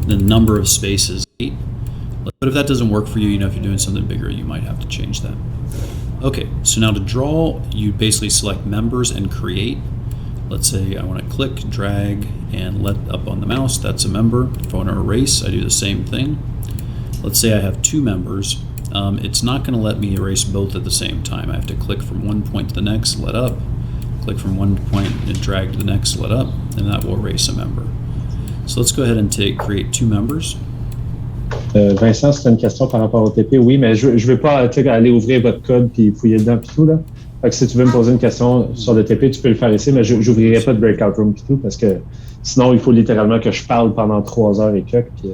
The number of spaces 8. But if that doesn't work for you, if you're doing something bigger, you might have to change that. Okay, so now to draw, you basically select members and create. Let's say I want to click, drag, and let up on the mouse. That's a member. If I want to erase, I do the same thing. Let's say I have 2 members. It's not going to let me erase both at the same time. I have to click from one point to the next, let up. Click from one point and drag to the next, let up, and that will erase a member. So let's go ahead and create 2 members. Vincent, c'est une question par rapport au TP. Oui, mais je ne veux pas aller ouvrir votre code puis fouiller dedans puis tout. Là. Fait que si tu veux me poser une question sur le TP, tu peux le faire ici, mais je n'ouvrirai pas de breakout room puis tout parce que sinon, il faut littéralement que je parle pendant 3 heures et quelques. Puis,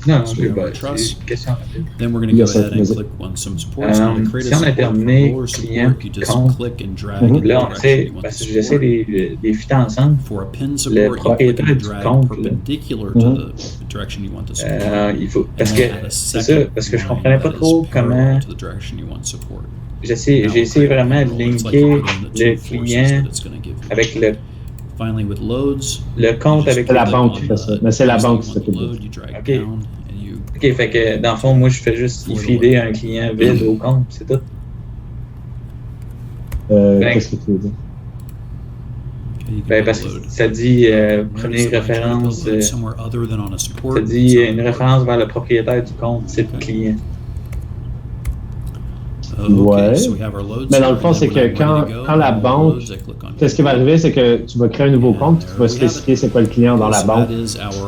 Non, So je we vais have our pas. truss. Question rapide. Then we're going to go Yes, ahead and sir. click on some support. So to create Si a on a support terminé for lower client, support, you just compte. click and drag in the Là, on direction sait, you want parce the que j'essaie support. de les fitter ensemble. For a pin Le support, you click propriétaire and du drag compte, là, perpendicular to the direction you want the support. il faut, parce And que then add a c'est ça, second parce que je line comprenais pas that is trop parallel comment to the direction you want support. j'ai essayé vraiment de linker le client avec Finally, with loads, le compte avec c'est la les banque qui fait ça. Mais c'est la banque qui s'occupe de ça. you drag Ok. down and you Ok, fait que dans le fond, moi je fais juste y feeder un client vide au compte, c'est tout. Qu'est-ce que tu veux dire? Parce que ça dit prenez une référence, ça dit une référence vers le propriétaire du compte, c'est le client. Ouais. Mais dans le fond, c'est que quand la banque, qu'est-ce qui va arriver, c'est que tu vas créer un nouveau compte, puis tu vas spécifier c'est quoi le client dans la banque.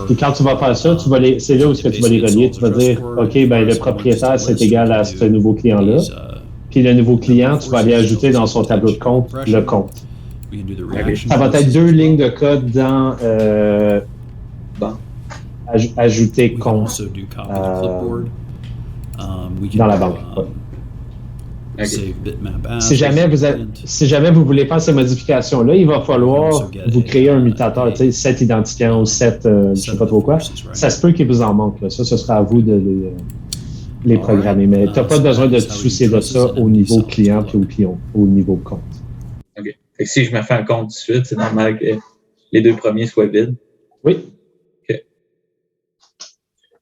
Puis quand tu vas faire ça, c'est là où tu vas les relier. Tu vas dire, OK, ben le propriétaire, c'est égal à ce nouveau client-là. Puis le nouveau client, tu vas aller ajouter dans son tableau de compte le compte. Ça va être 2 lignes de code dans ajouter compte dans la banque. Ouais. Okay. Si jamais vous voulez faire ces modifications-là, il va falloir vous créer un mutateur, tu sais, set identifiant ou set, je sais pas trop quoi. Ça se peut qu'il vous en manque. Là. Ça, ce sera à vous de les programmer. Mais tu n'as pas besoin de te soucier de ça au niveau client puis au niveau compte. OK. Fait que si je me fais un compte tout de suite, c'est normal que les 2 premiers soient vides. Oui. OK.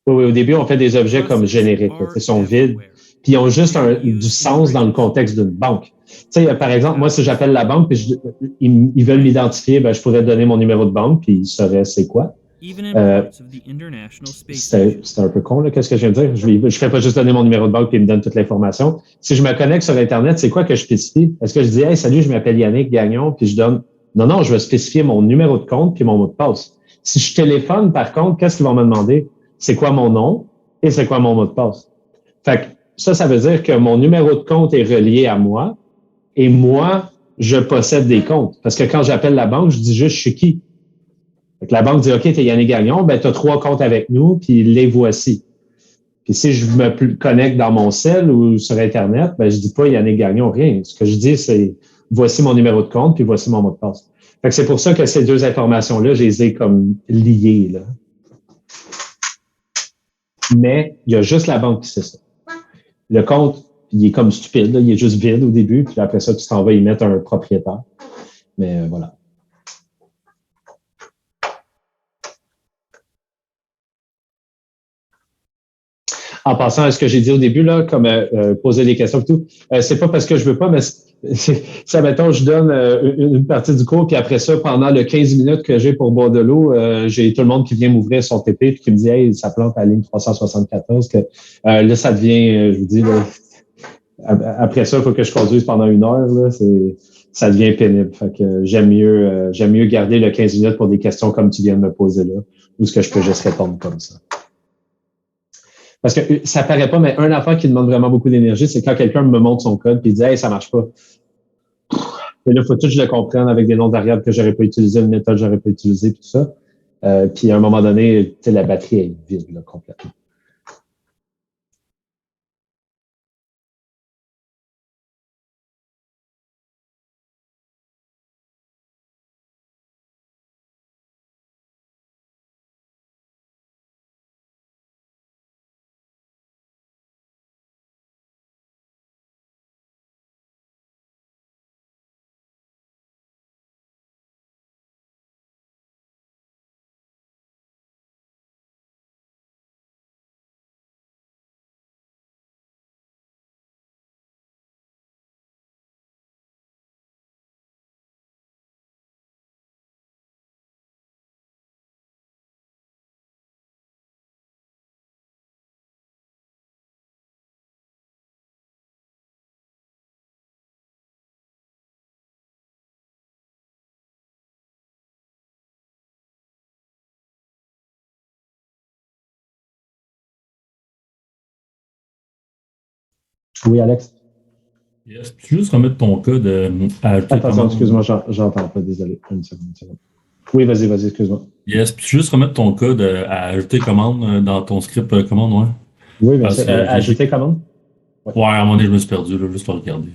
Oui, au début, on fait des objets comme génériques. Ils sont vides. Puis ils ont juste du sens dans le contexte d'une banque. Tu sais, par exemple, moi, si j'appelle la banque, puis ils veulent m'identifier, ben, je pourrais donner mon numéro de banque, puis ils sauraient c'est quoi. C'était un peu con, là, qu'est-ce que je viens de dire? Je ne fais pas juste donner mon numéro de banque puis il me donne toute l'information. Si je me connecte sur Internet, c'est quoi que je spécifie? Est-ce que je dis, hey, salut, je m'appelle Yannick Gagnon, puis je donne. Non, je vais spécifier mon numéro de compte puis mon mot de passe. Si je téléphone, par contre, qu'est-ce qu'ils vont me demander? C'est quoi mon nom et c'est quoi mon mot de passe? Fait que ça veut dire que mon numéro de compte est relié à moi et moi, je possède des comptes. Parce que quand j'appelle la banque, je dis juste, je suis qui? Fait que la banque dit, OK, t'es Yannick Gagnon, ben, tu as 3 comptes avec nous, puis les voici. Puis si je me connecte dans mon cell ou sur Internet, ben, je dis pas Yannick Gagnon, rien. Ce que je dis, c'est voici mon numéro de compte, puis voici mon mot de passe. Fait que c'est pour ça que ces 2 informations-là, je les ai comme liées, là. Mais il y a juste la banque qui sait ça. Le compte, il est comme stupide, là, il est juste vide au début, puis après ça, tu t'en vas y mettre un propriétaire. Mais voilà. En passant à ce que j'ai dit au début, là, comme poser des questions et tout, c'est pas parce que je veux pas, mais ça, mettons, je donne une partie du cours, puis après ça, pendant le 15 minutes que j'ai pour boire de l'eau, j'ai tout le monde qui vient m'ouvrir son TP puis qui me dit « Hey, ça plante à la ligne 374 », que là, ça devient, je vous dis, là, après ça, il faut que je conduise pendant 1 heure, là, ça devient pénible. Fait que j'aime mieux garder le 15 minutes pour des questions comme tu viens de me poser là, ou ce que je peux juste répondre comme ça. Parce que ça paraît pas, mais un affaire qui demande vraiment beaucoup d'énergie, c'est quand quelqu'un me montre son code et dit « Hey, ça marche pas ». Et là, il faut tout que je le comprenne avec des noms de variables que j'aurais pas utilisé, une méthode que j'aurais pas utilisée, puis tout ça. Puis à un moment donné, la batterie est vide là, complètement. Oui, Alex? Yes. Peux-tu juste remettre ton code à ajouter Attention, commande? excuse-moi, j'entends pas, désolé. Une seconde. Oui, vas-y, excuse-moi. Yes. Peux-tu juste remettre ton code à ajouter commande dans ton script commande, ouais? Oui, bien Parce sûr. que Ajouter commande? Ouais, à un moment donné, je me suis perdu, là, juste pour regarder.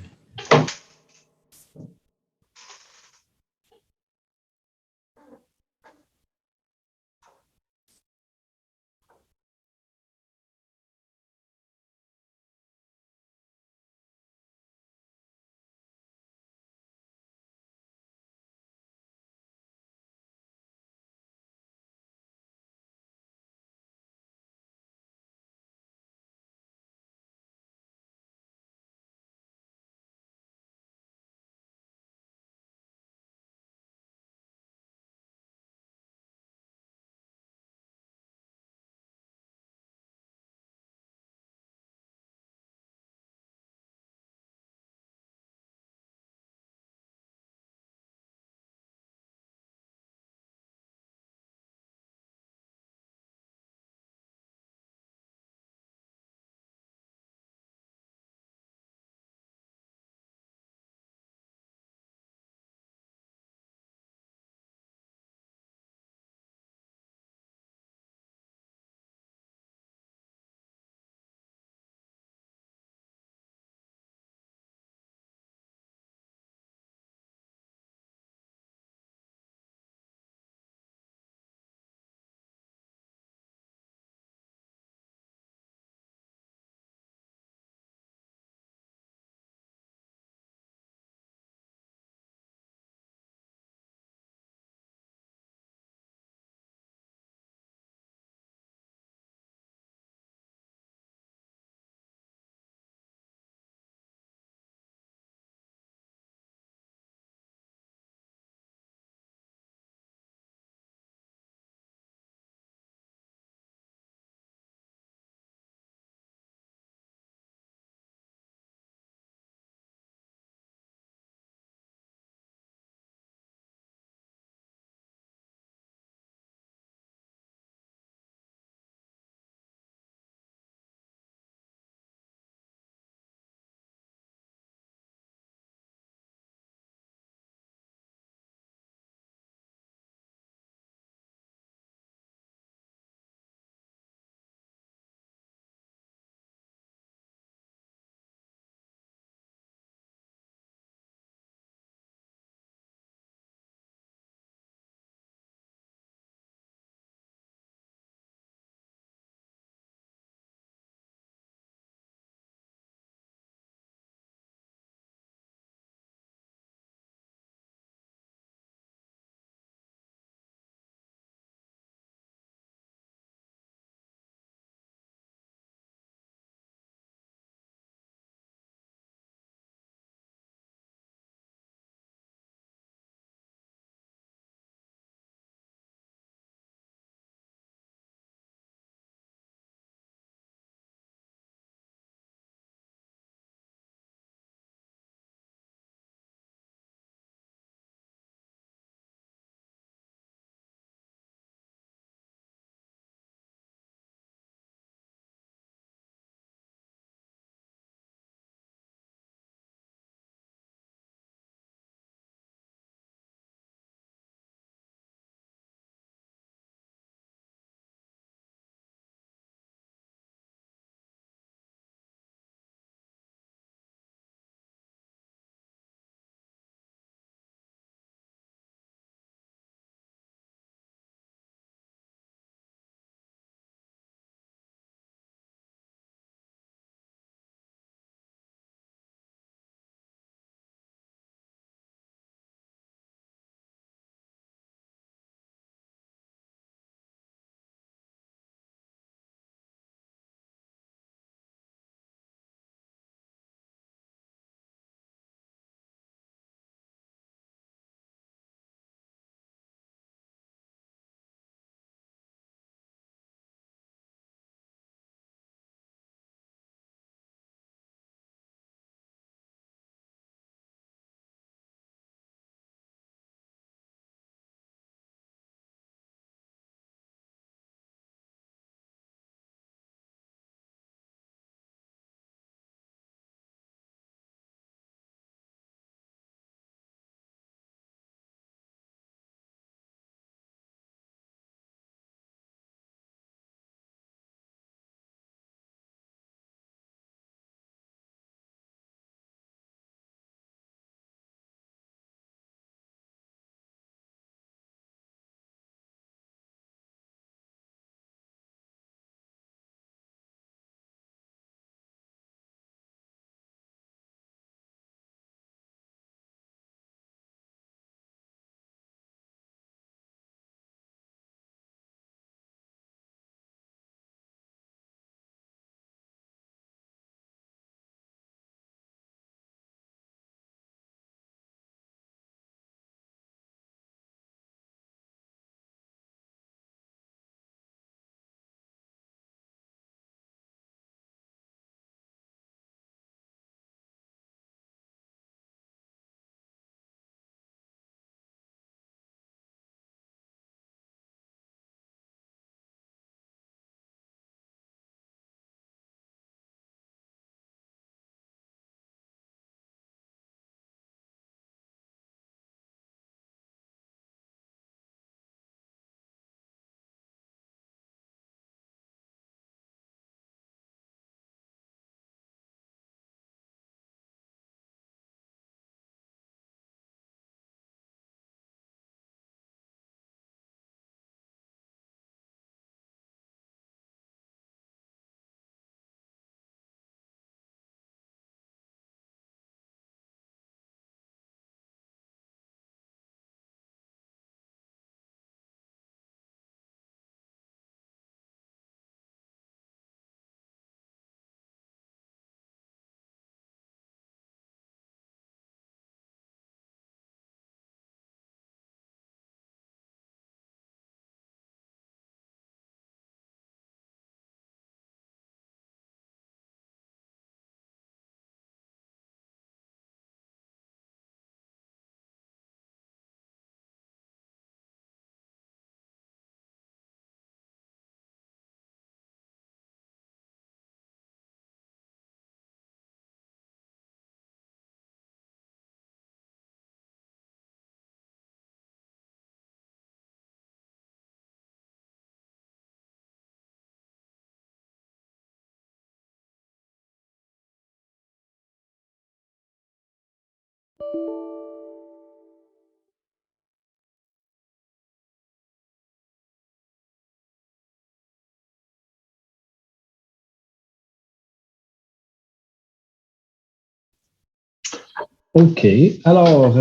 OK. Alors,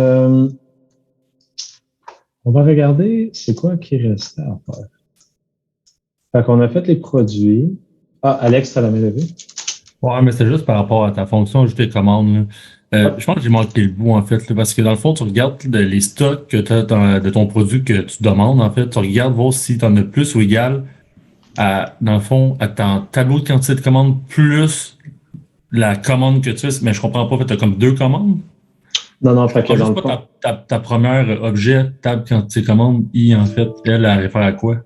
on va regarder c'est quoi qui restait à faire. Fait qu'on a fait les produits. Ah, Alex, t'as la main levée? Ouais, mais c'est juste par rapport à ta fonction ajouter commande. Je pense que j'ai manqué le bout, en fait, là, parce que dans le fond, tu regardes les stocks que tu as de ton produit que tu demandes, en fait. Tu regardes voir si tu en as plus ou égal dans le fond, à ton tableau de quantité de commandes plus la commande que tu fais. Mais je comprends pas, en fait, tu as comme 2 commandes. Non, fait que dans le juste fond... pas ta première objet, table quantité de commande, en fait, elle réfère à quoi?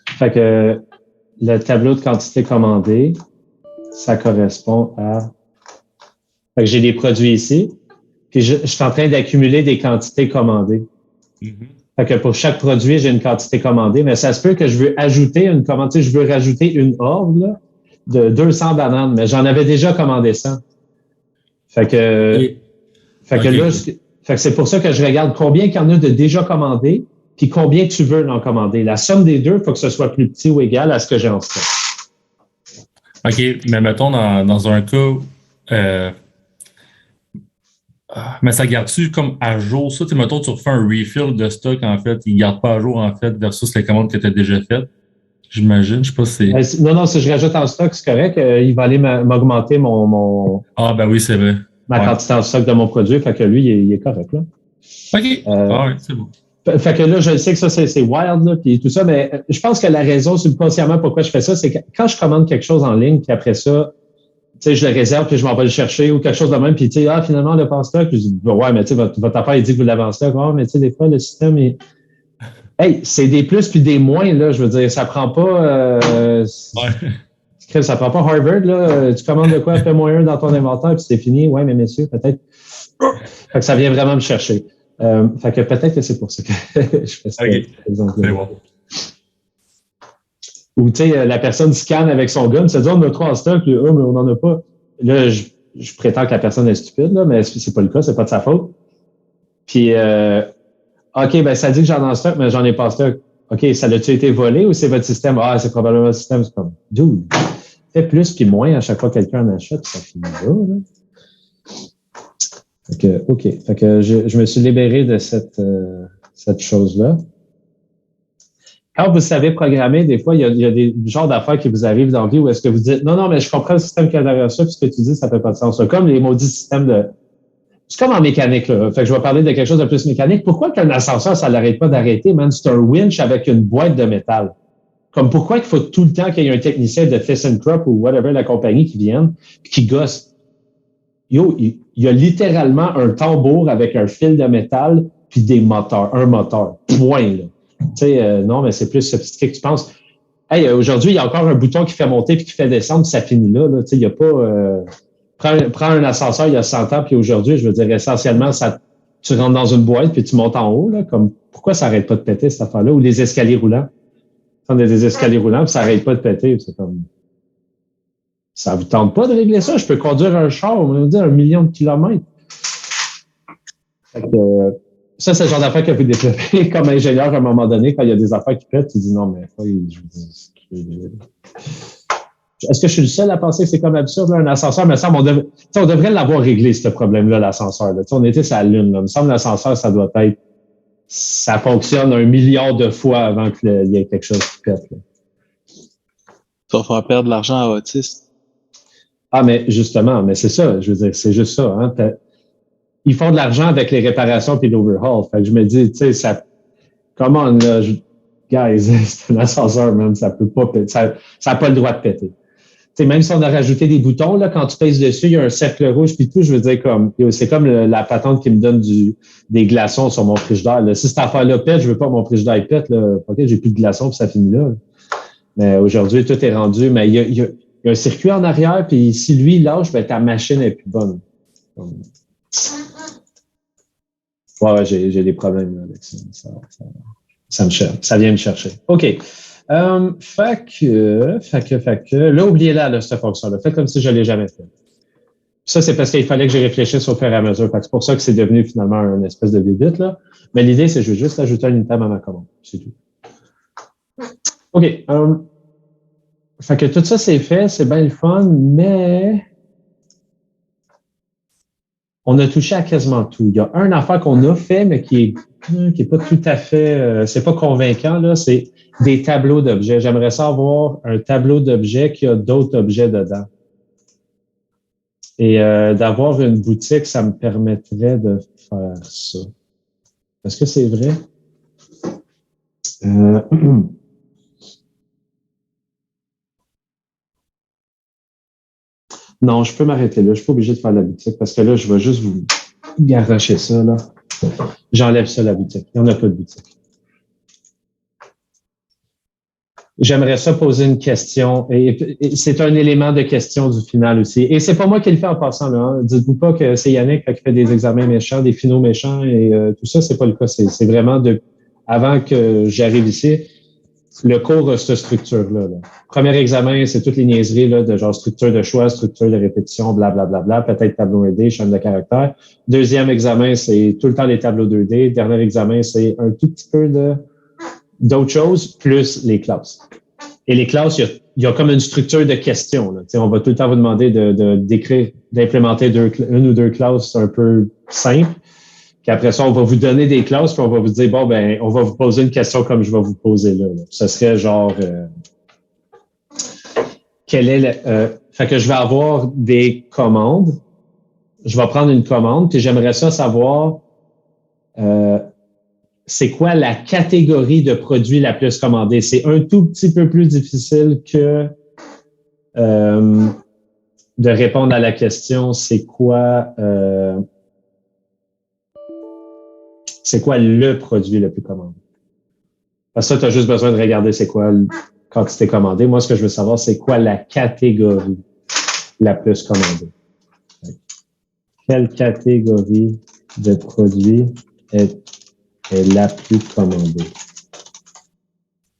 Fait que le tableau de quantité commandée, ça correspond à... Fait que j'ai des produits ici, puis je suis en train d'accumuler des quantités commandées. Fait que pour chaque produit, j'ai une quantité commandée, mais ça se peut que je veux ajouter une commande. Tu sais, je veux rajouter une horde là, de 200 bananes, mais j'en avais déjà commandé 100. Fait que là, fait que c'est pour ça que je regarde combien il y en a de déjà commandé, puis combien tu veux en commander. La somme des deux, il faut que ce soit plus petit ou égal à ce que j'ai en stock. OK, mais mettons dans un cas, mais ça garde-tu comme à jour ça? Tu sais, mettons, tu refais un refill de stock, en fait, il ne garde pas à jour, en fait, versus les commandes que tu as déjà faites. J'imagine, je sais pas si c'est... Non, si je rajoute en stock, c'est correct. Il va aller m'augmenter Ah, ben oui, c'est vrai. Ma quantité en stock de mon produit, fait que lui, il est correct, là. OK. Oui, c'est bon. Fait que là, je sais que ça, c'est wild, là, puis tout ça, mais je pense que la raison subconsciemment pourquoi je fais ça, c'est que quand je commande quelque chose en ligne, puis après ça, tu sais, je le réserve, puis je m'en vais le chercher ou quelque chose de même, puis tu sais, finalement, on l'a pas en stock. Je dis, ouais, mais tu sais, votre affaire, il dit que vous l'avez en stock. Ah, mais tu sais, des fois, le système est... Hey, c'est des plus puis des moins, là, je veux dire, ça prend pas... Ça prend pas Harvard, là. Tu commandes de quoi, fais-moi un dans ton inventaire, puis c'est fini. Ouais, mais messieurs, peut-être... Fait que ça vient vraiment me chercher. Fait que peut-être que c'est pour ça que je fais ça. Bon. Ou tu sais, la personne scanne avec son gun, se dit on a 3 en stock, puis mais on n'en a pas. Là, je prétends que la personne est stupide, là, mais c'est pas le cas, c'est pas de sa faute. Puis OK, ben ça dit que j'en ai en stock, mais j'en ai pas en stock. OK, ça l'a-tu été volé ou c'est votre système? Ah, c'est probablement le système. C'est comme, dude, fais plus puis moins à chaque fois que quelqu'un en achète, ça finit là. Fait que, OK. Fait que je me suis libéré de cette chose-là. Quand vous savez programmer, des fois, il y a des genres d'affaires qui vous arrivent dans la vie où est-ce que vous dites non, mais je comprends le système qu'il y a derrière ça, puis ce que tu dis, ça fait pas de sens. C'est comme les maudits systèmes de... C'est comme en mécanique, là. Fait que je vais parler de quelque chose de plus mécanique. Pourquoi qu'un ascenseur, ça l'arrête pas d'arrêter, man? C'est un winch avec une boîte de métal. Comme pourquoi il faut tout le temps qu'il y ait un technicien de ThyssenKrupp ou whatever, la compagnie qui vienne, qui gosse. Yo, il y a littéralement un tambour avec un fil de métal puis des moteurs, un moteur. Point, là. Tu sais, non, mais c'est plus sophistiqué que tu penses. Hey, aujourd'hui, il y a encore un bouton qui fait monter puis qui fait descendre, puis ça finit là. Tu sais, il n'y a pas... Prends un ascenseur il y a 100 ans, puis aujourd'hui, je veux dire, essentiellement, tu rentres dans une boîte puis tu montes en haut. Là, comme pourquoi ça n'arrête pas de péter, cette affaire-là? Ou les escaliers roulants. On a des escaliers roulants puis ça n'arrête pas de péter. C'est comme... Ça vous tente pas de régler ça? Je peux conduire un char, on va dire 1 million de kilomètres. Fait que, ça, c'est le genre d'affaires que vous développez comme ingénieur à un moment donné. Quand il y a des affaires qui pètent, tu dis non, mais je vous dis... Est-ce que je suis le seul à penser que c'est comme absurde, là, un ascenseur? Mais ça, on devrait l'avoir réglé, ce problème-là, l'ascenseur. Là. On était sur la Lune. Là. Il me semble que l'ascenseur, ça doit être... Ça fonctionne 1 milliard de fois avant qu'il y ait quelque chose qui pète. Là. Ça va faire perdre de l'argent à autistes. Ah, mais justement, mais c'est ça. Je veux dire, c'est juste ça. Hein. Ils font de l'argent avec les réparations puis l'overhaul. Fait que je me dis, tu sais, ça... Comment, là... Guys, c'est un ascenseur, man. Ça peut pas péter. Ça n'a pas le droit de péter. T'sais, même si on a rajouté des boutons, là, quand tu pèses dessus, il y a un cercle rouge puis tout, je veux dire, comme, c'est comme la patente qui me donne des glaçons sur mon frigidaire. Là. Si cette affaire-là pète, je veux pas que mon frigidaire pète, là. OK, j'ai plus de glaçons puis ça finit là. Mais aujourd'hui, tout est rendu, mais il y a un circuit en arrière puis si lui, il lâche, ben, ta machine est plus bonne. Ouais, j'ai des problèmes, là, avec ça. Ça me cherche. Ça vient me chercher. OK. Fait que, là, oubliez-la, là, cette fonction-là. Faites comme si je ne l'ai jamais fait. Ça, c'est parce qu'il fallait que je réfléchisse au fur et à mesure. C'est pour ça que c'est devenu finalement une espèce de bébite, là. Mais l'idée, c'est que je vais juste ajouter un item à ma commande. C'est tout. OK. Fait que tout ça, c'est fait. C'est bien le fun, mais on a touché à quasiment tout. Il y a une affaire qu'on a fait, mais qui est pas tout à fait, c'est pas convaincant, là. C'est des tableaux d'objets. J'aimerais ça avoir un tableau d'objets qui a d'autres objets dedans. Et d'avoir une boutique, ça me permettrait de faire ça. Est-ce que c'est vrai? Non, je peux m'arrêter là. Je suis pas obligé de faire la boutique parce que là, je vais juste vous garocher ça, là. J'enlève ça, la boutique. Il n'y en a pas de boutique. J'aimerais ça poser une question et c'est un élément de question du final aussi. Et c'est pas moi qui le fais en passant, là. Hein. Dites-vous pas que c'est Yannick qui fait des examens méchants, des finaux méchants et tout ça, c'est pas le cas. C'est vraiment avant que j'arrive ici, le cours a cette structure-là. Là. Premier examen, c'est toutes les niaiseries là, de genre structure de choix, structure de répétition, blablabla, peut-être tableau 1D, chaîne de caractères. Deuxième examen, c'est tout le temps les tableaux 2D. Dernier examen, c'est un tout petit peu d'autres choses, plus les classes. Et les classes, il y a comme une structure de questions. Là. On va tout le temps vous demander d'écrire, d'implémenter une ou deux classes un peu simples. Puis après ça, on va vous donner des classes, puis on va vous dire, bon, ben, on va vous poser une question comme je vais vous poser là. Ce serait genre, fait que je vais avoir des commandes. Je vais prendre une commande, puis j'aimerais ça savoir, c'est quoi la catégorie de produits la plus commandée. C'est un tout petit peu plus difficile que de répondre à la question, c'est quoi le produit le plus commandé? Parce que ça, tu as juste besoin de regarder c'est quoi quand tu t'es commandé. Moi, ce que je veux savoir, c'est quoi la catégorie la plus commandée? Quelle catégorie de produits est la plus commandée?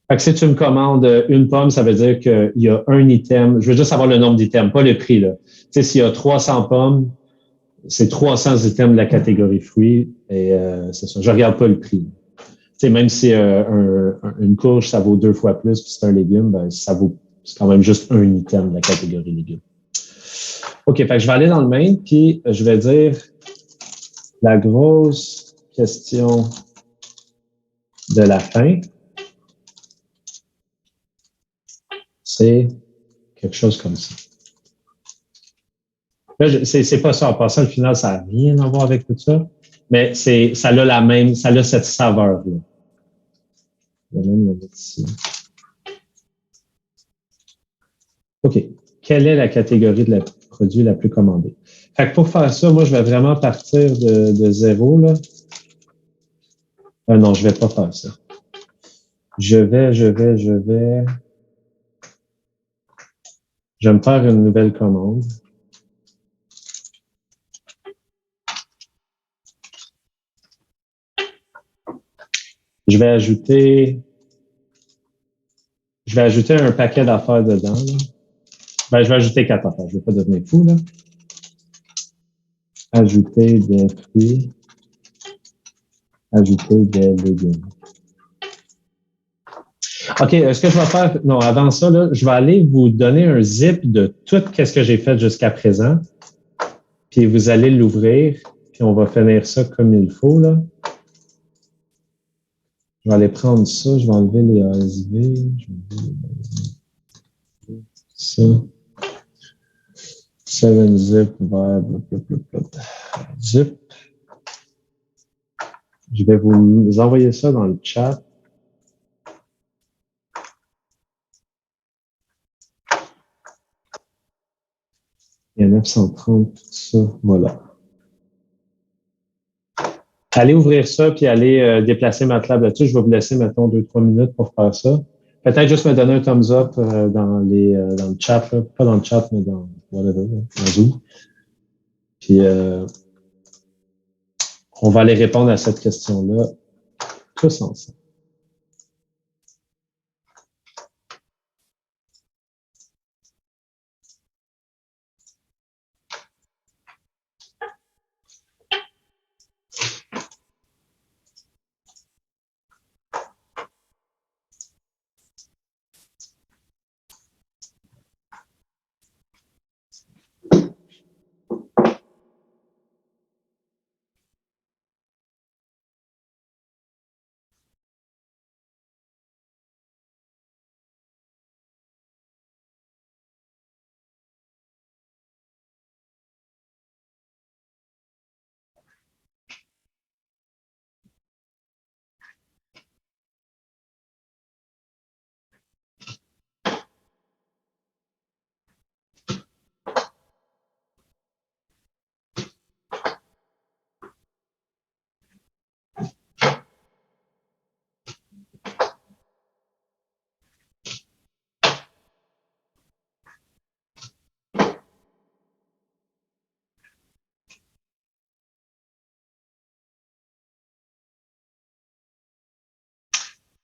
Fait que si tu me commandes une pomme, ça veut dire qu'il y a un item. Je veux juste savoir le nombre d'items, pas le prix, là. Tu sais, s'il y a 300 pommes, c'est 300 items de la catégorie fruits et c'est ça. Je regarde pas le prix. Tu sais, même si une courge, ça vaut 2 fois plus, puis c'est un légume, ben, c'est quand même juste un item de la catégorie légumes. OK, fait que je vais aller dans le main, puis je vais dire la grosse question de la fin, c'est quelque chose comme ça. Là, c'est pas ça. En passant, le final, ça n'a rien à voir avec tout ça, mais ça a cette saveur-là. Je vais même le mettre ici. OK. Quelle est la catégorie de produit la plus commandée? Fait que pour faire ça, moi, je vais vraiment partir de zéro, là. Non, je vais pas faire ça. Je vais me faire une nouvelle commande. Je vais ajouter un paquet d'affaires dedans. Là. Ben, je vais ajouter 4 affaires. Je ne vais pas devenir fou, là. Ajouter des fruits. Ajouter des légumes. OK, ce que je vais faire, non, avant ça, là, je vais aller vous donner un zip de tout ce que j'ai fait jusqu'à présent. Puis vous allez l'ouvrir, puis on va finir ça comme il faut, là. Je vais aller prendre ça, je vais enlever les ASV. Je vais enlever ça. 7-zip vers zip. Je vais vous envoyer ça dans le chat. Il y a 930, tout ça, voilà. Allez ouvrir ça, puis allez déplacer ma table là-dessus. Je vais vous laisser, mettons, 2-3 minutes pour faire ça. Peut-être juste me donner un thumbs up dans le chat, là. Pas dans le chat, mais dans whatever, dans Zoom. Puis on va aller répondre à cette question-là tous ensemble.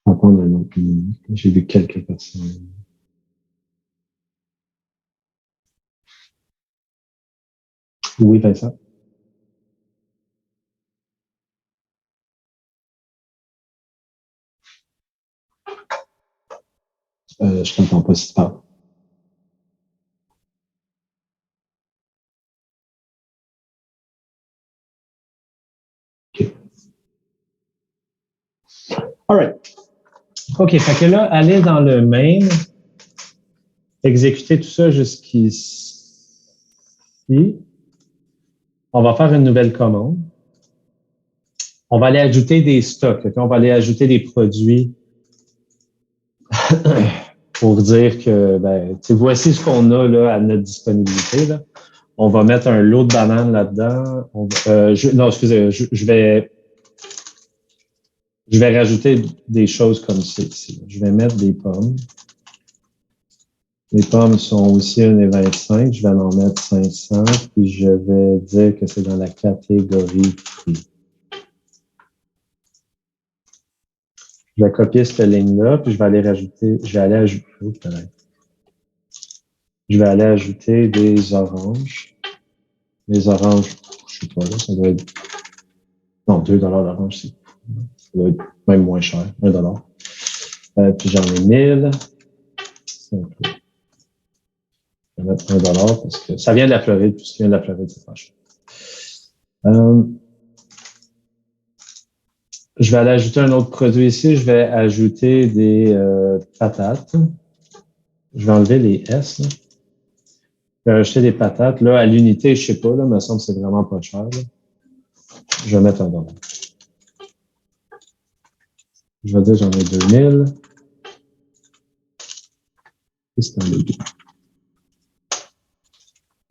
On va prendre un autre minute. J'ai vu quelques personnes. Oui, Vincent. Je t'entends pas si tu parles. OK. All right. OK, fait que là, aller dans le main, exécuter tout ça jusqu'ici. On va faire une nouvelle commande. On va aller ajouter des stocks. Okay? On va aller ajouter des produits pour dire que, voici ce qu'on a là, à notre disponibilité. Là. On va mettre un lot de bananes là-dedans. Je vais rajouter des choses comme ça ici. Je vais mettre des pommes. Les pommes sont aussi 1,25. Je vais en mettre 500. Puis je vais dire que c'est dans la catégorie fruits. Je vais copier cette ligne-là, puis je vais aller ajouter des oranges. Les oranges, je sais pas, là, ça doit être, non, $2 l'orange, ça doit être même moins cher, $1. Puis j'en ai 1000. Je vais mettre $1 parce que ça vient de la Floride, tout ce qui vient de la Floride, c'est pas cher. Je vais aller ajouter un autre produit ici. Je vais ajouter des patates. Je vais enlever les S. Là. Je vais ajouter des patates. Là, à l'unité, je sais pas, là, me semble que c'est vraiment pas cher. Là. Je vais mettre $1. Je vais dire j'en ai 2000. C'est un légume.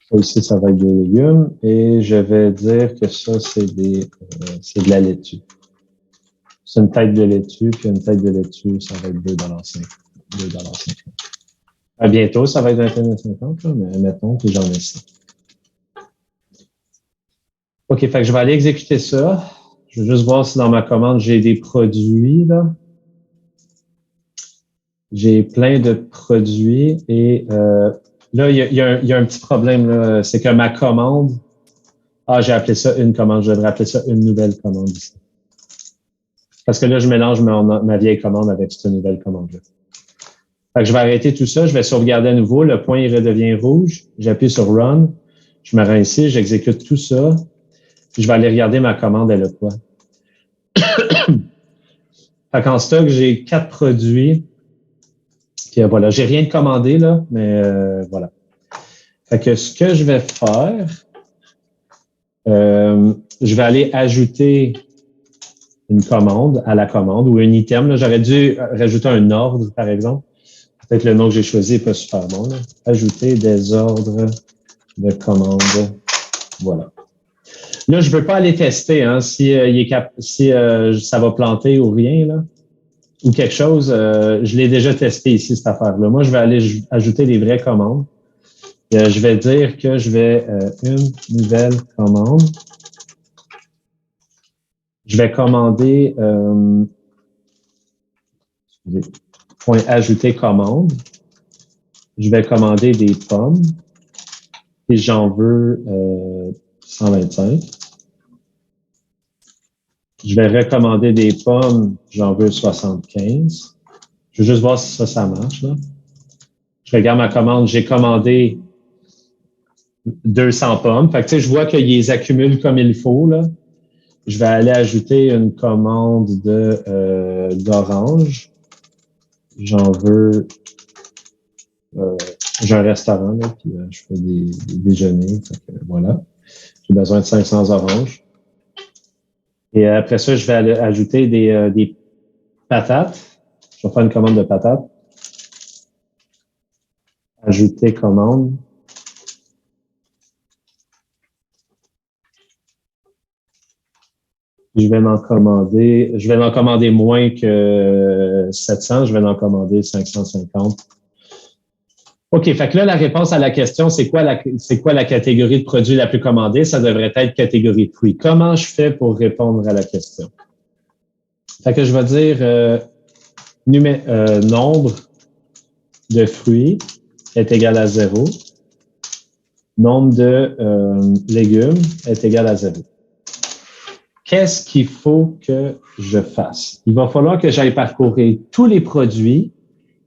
Ça aussi, ça va être des légumes. Et je vais dire que ça, c'est de la laitue. C'est une tête de laitue, puis une tête de laitue, ça va être $2,50. Bientôt, ça va être 21,50, mais mettons que j'en ai ça. OK, fait que je vais aller exécuter ça. Je veux juste voir si dans ma commande, j'ai des produits, là. J'ai plein de produits et là, il y a un petit problème, là. C'est que ma commande, j'ai appelé ça une commande. Je devrais appeler ça une nouvelle commande ici. Parce que là, je mélange ma vieille commande avec cette nouvelle commande-là. Fait que je vais arrêter tout ça, je vais sauvegarder à nouveau, le point il redevient rouge, j'appuie sur Run, je me rends ici, j'exécute tout ça, puis je vais aller regarder ma commande, elle a quoi. Fait qu'en stock, j'ai 4 produits. Puis voilà, j'ai rien de commandé là, mais voilà. Fait que ce que je vais faire, je vais aller ajouter une commande à la commande ou un item. Là. J'aurais dû rajouter un ordre, par exemple. Peut-être le nom que j'ai choisi n'est pas super bon. Là. Ajouter des ordres de commande. Voilà. Là, je ne veux pas aller tester si ça va planter ou rien, là, ou quelque chose. Je l'ai déjà testé ici, cette affaire-là. Moi, je vais aller ajouter des vraies commandes. Je vais dire que je vais une nouvelle commande. Je vais commander point ajouter commande. Je vais commander des pommes et j'en veux 125. Je vais recommander des pommes, j'en veux 75. Je veux juste voir si ça marche. Là. Je regarde ma commande, j'ai commandé 200 pommes. Fait que, tu sais, je vois qu'ils les accumulent comme il faut. Là. Je vais aller ajouter une commande d'orange. J'en veux... j'ai un restaurant, là, puis je fais des déjeuners. Fait que, voilà. J'ai besoin de 500 oranges. Et après ça, je vais aller ajouter des patates. Je vais faire une commande de patates. Ajouter commande. Je vais en commander moins que 700. Je vais en commander 550. OK, fait que là, la réponse à la question, c'est quoi la catégorie de produits la plus commandée? Ça devrait être catégorie de fruits. Comment je fais pour répondre à la question? Fait que je vais dire nombre de fruits est égal à 0. Nombre de légumes est égal à 0. Qu'est-ce qu'il faut que je fasse? Il va falloir que j'aille parcourir tous les produits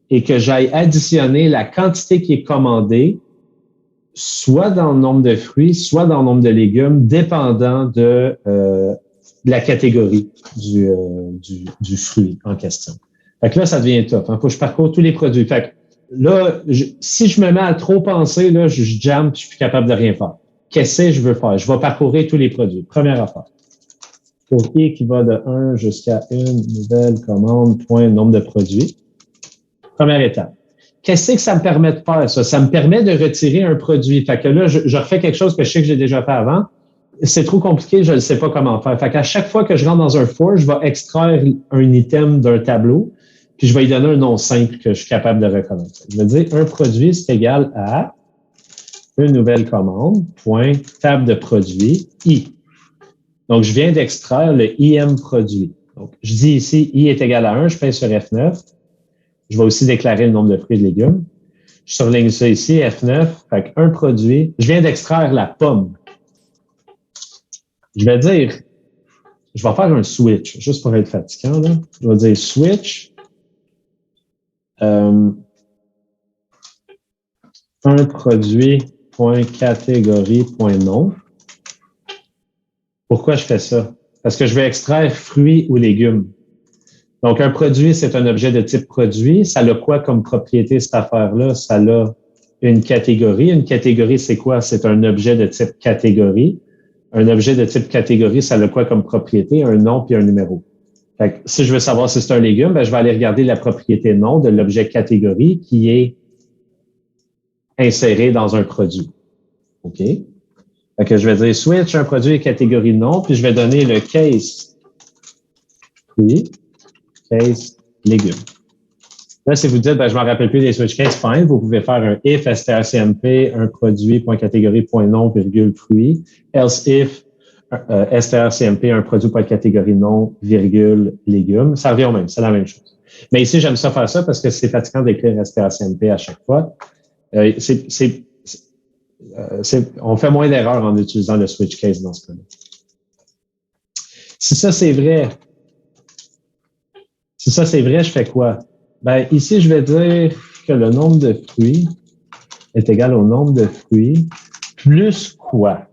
et que j'aille additionner la quantité qui est commandée, soit dans le nombre de fruits, soit dans le nombre de légumes, dépendant de la catégorie du fruit en question. Fait que là, ça devient tough. Faut que je parcours tous les produits. Fait que là, si je me mets à trop penser, là, je jamme, puis je suis plus capable de rien faire. Qu'est-ce que je veux faire? Je vais parcourir tous les produits. Première affaire. Courrier qui va de 1 jusqu'à une nouvelle commande, point, nombre de produits. Première étape. Qu'est-ce que ça me permet de faire, ça? Ça me permet de retirer un produit. Fait que là, je refais quelque chose que je sais que j'ai déjà fait avant. C'est trop compliqué, je ne sais pas comment faire. Fait qu'à chaque fois que je rentre dans un for, je vais extraire un item d'un tableau, puis je vais lui donner un nom simple que je suis capable de reconnaître. Je vais dire un produit, c'est égal à une nouvelle commande, point, table de produit, I. Donc, je viens d'extraire le IM produit. Donc, je dis ici, I est égal à 1, je pince sur F9. Je vais aussi déclarer le nombre de fruits et de légumes. Je surligne ça ici, F9, fait un produit. Je viens d'extraire la pomme. Je vais dire, je vais faire un switch, juste pour être fatigant, là. Je vais dire switch, un produit, point catégorie, point nom. Pourquoi je fais ça? Parce que je vais extraire fruits ou légumes. Donc, un produit, c'est un objet de type produit. Ça a quoi comme propriété, cette affaire-là? Ça a une catégorie. Une catégorie, c'est quoi? C'est un objet de type catégorie. Un objet de type catégorie, ça a quoi comme propriété? Un nom puis un numéro. Fait que, si je veux savoir si c'est un légume, ben, je vais aller regarder la propriété nom de l'objet catégorie qui est inséré dans un produit. OK? Fait que je vais dire switch, un produit catégorie nom, puis je vais donner le case fruits, case légumes. Là, si vous dites, ben, je m'en rappelle plus des switch case, fine, vous pouvez faire un if strcmp, un produit, point catégorie, point nom, virgule, fruit, else if, strcmp, un produit, point catégorie, nom, virgule, légumes. Ça revient au même, c'est la même chose. Mais ici, j'aime ça faire ça parce que c'est fatigant d'écrire strcmp à chaque fois. On fait moins d'erreurs en utilisant le switch case dans ce cas-là. Si ça, c'est vrai, je fais quoi? Ben, ici, je vais dire que le nombre de fruits est égal au nombre de fruits plus quoi?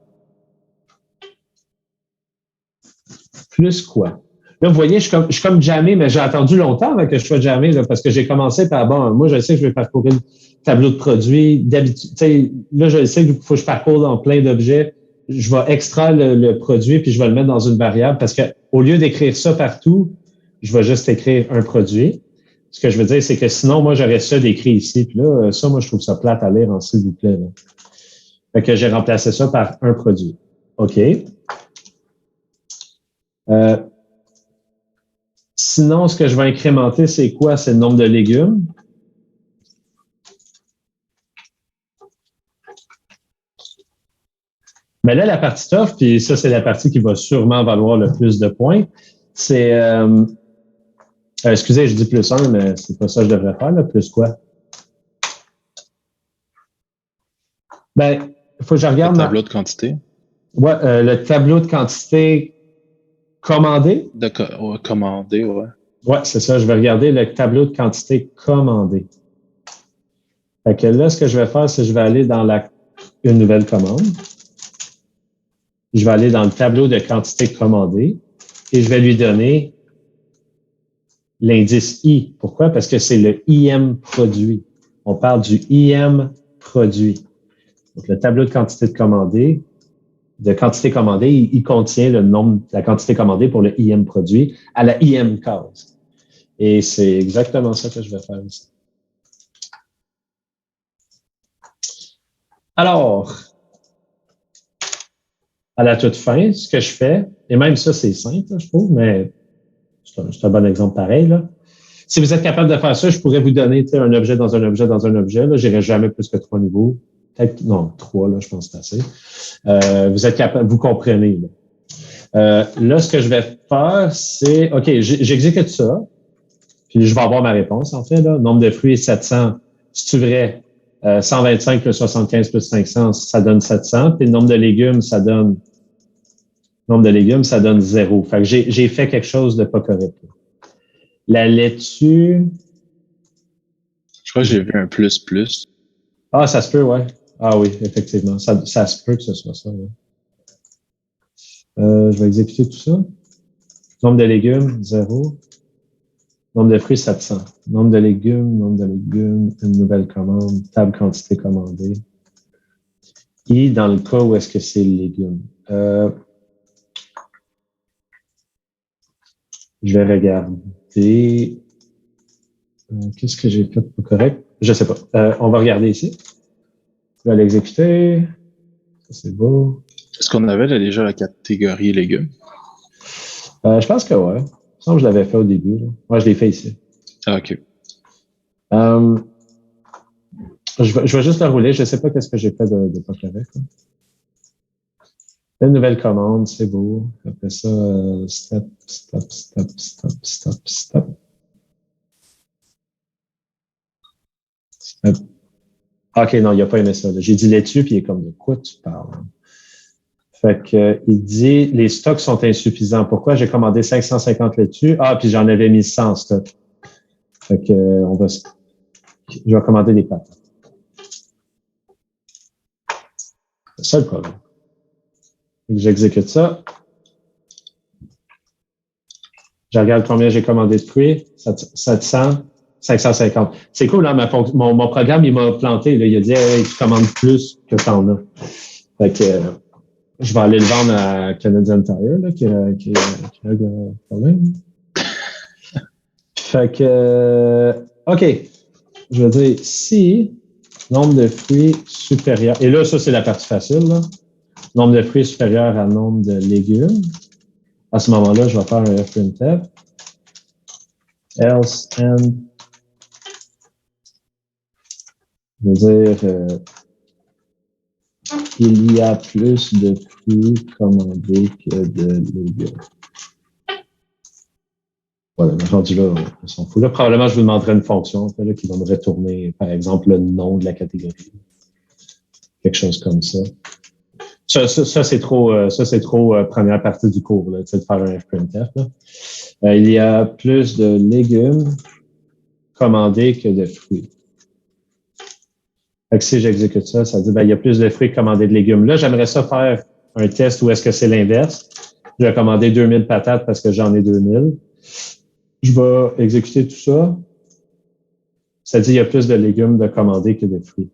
Plus quoi? Là, vous voyez, je suis comme jammé, mais j'ai attendu longtemps avant que je sois jammé, là, parce que j'ai commencé par, bon, moi, je sais que je vais parcourir le tableau de produits. D'habitude, tu sais, là, je sais qu'il faut que je parcours dans plein d'objets. Je vais extraire le produit, puis je vais le mettre dans une variable, parce que au lieu d'écrire ça partout, je vais juste écrire un produit. Ce que je veux dire, c'est que sinon, moi, j'aurais ça d'écrit ici. Puis là, ça, moi, je trouve ça plate à lire en s'il vous plaît. Là. Fait que j'ai remplacé ça par un produit. OK. Sinon, ce que je vais incrémenter, c'est quoi? C'est le nombre de légumes. Mais là, la partie tough, puis ça, c'est la partie qui va sûrement valoir le plus de points, c'est... excusez, je dis plus 1, mais c'est pas ça que je devrais faire, là. Plus quoi? Ben, il faut que je regarde... Le tableau de quantité. Ouais, le tableau de quantité commandé. Commandé, ouais. Ouais, c'est ça. Je vais regarder le tableau de quantité commandé. Fait que là, ce que je vais faire, c'est que je vais aller dans une nouvelle commande. Je vais aller dans le tableau de quantité commandée et je vais lui donner l'indice I. Pourquoi? Parce que c'est le IM produit. On parle du IM produit. Donc, le tableau de quantité commandée, il contient le nombre de la quantité commandée pour le IM produit à la IM case. Et c'est exactement ça que je vais faire ici. Alors, à la toute fin, ce que je fais, et même ça, c'est simple, je trouve, mais c'est un bon exemple pareil, là. Si vous êtes capable de faire ça, je pourrais vous donner un objet dans un objet dans un objet. Là, j'irai jamais plus que 3 niveaux. Peut-être, non, 3, là, je pense que c'est assez. Vous êtes capable, vous comprenez. Là, ce que je vais faire, c'est, OK, j'exécute ça. Puis je vais avoir ma réponse, en fait. Là. Nombre de fruits, 700. C'est-tu vrai? 125 plus 75 plus 500, ça donne 700. Puis le nombre de légumes, ça donne 0. Fait que j'ai fait quelque chose de pas correct. Là. La laitue... Je crois que j'ai vu un plus. Ah, ça se peut, ouais. Ah oui, effectivement. Ça se peut que ce soit ça. Ouais. Je vais exécuter tout ça. Nombre de légumes, 0. Nombre de fruits, 700. Nombre de légumes, une nouvelle commande, table quantité commandée. Et dans le cas où est-ce que c'est le légume? Je vais regarder. Qu'est-ce que j'ai fait pas correct? Je sais pas. On va regarder ici. Je vais l'exécuter. Ça, c'est beau. Est-ce qu'on avait là, déjà la catégorie légumes? Je pense que ouais. Il me semble que je l'avais fait au début. Là. Moi, je l'ai fait ici. Ah, OK. Je vais juste le rouler. Je ne sais pas qu'est-ce que j'ai fait de pas correct. Là. Une nouvelle commande, c'est beau. Après ça, step. OK, non, il n'a pas aimé ça. J'ai dit laitue, puis il est comme de quoi tu parles? Fait que il dit les stocks sont insuffisants. Pourquoi? J'ai commandé 550 laitues. Ah, puis j'en avais mis 100 en stock. Fait que je vais commander des pâtes. C'est ça le problème. J'exécute ça. Je regarde combien j'ai commandé de fruits. 700, 550. C'est cool, hein? Mon programme, il m'a planté. Là. Il a dit hey, tu commandes plus que t'en as. Fait que je vais aller le vendre à Canadian Tire, là, qui a un problème. Fait que OK. Je veux dire, si nombre de fruits supérieur. Et là, ça, c'est la partie facile, là. Nombre de fruits supérieur à nombre de légumes. À ce moment-là, je vais faire un printf. Else and. Je veux dire, il y a plus de fruits commandés que de légumes. Voilà, rendu là, on s'en fout. Là, probablement, je vous demanderai une fonction en fait, là, qui va me retourner, par exemple, le nom de la catégorie. Quelque chose comme ça. Ça c'est trop première partie du cours, là, de faire un fprintf. Il y a plus de légumes commandés que de fruits. Fait que si j'exécute ça, ça dit, il y a plus de fruits commandés de légumes. Là, j'aimerais ça faire un test où est-ce que c'est l'inverse. Je vais commander 2000 patates parce que j'en ai 2000. Je vais exécuter tout ça. Ça dit, il y a plus de légumes de commandés que de fruits.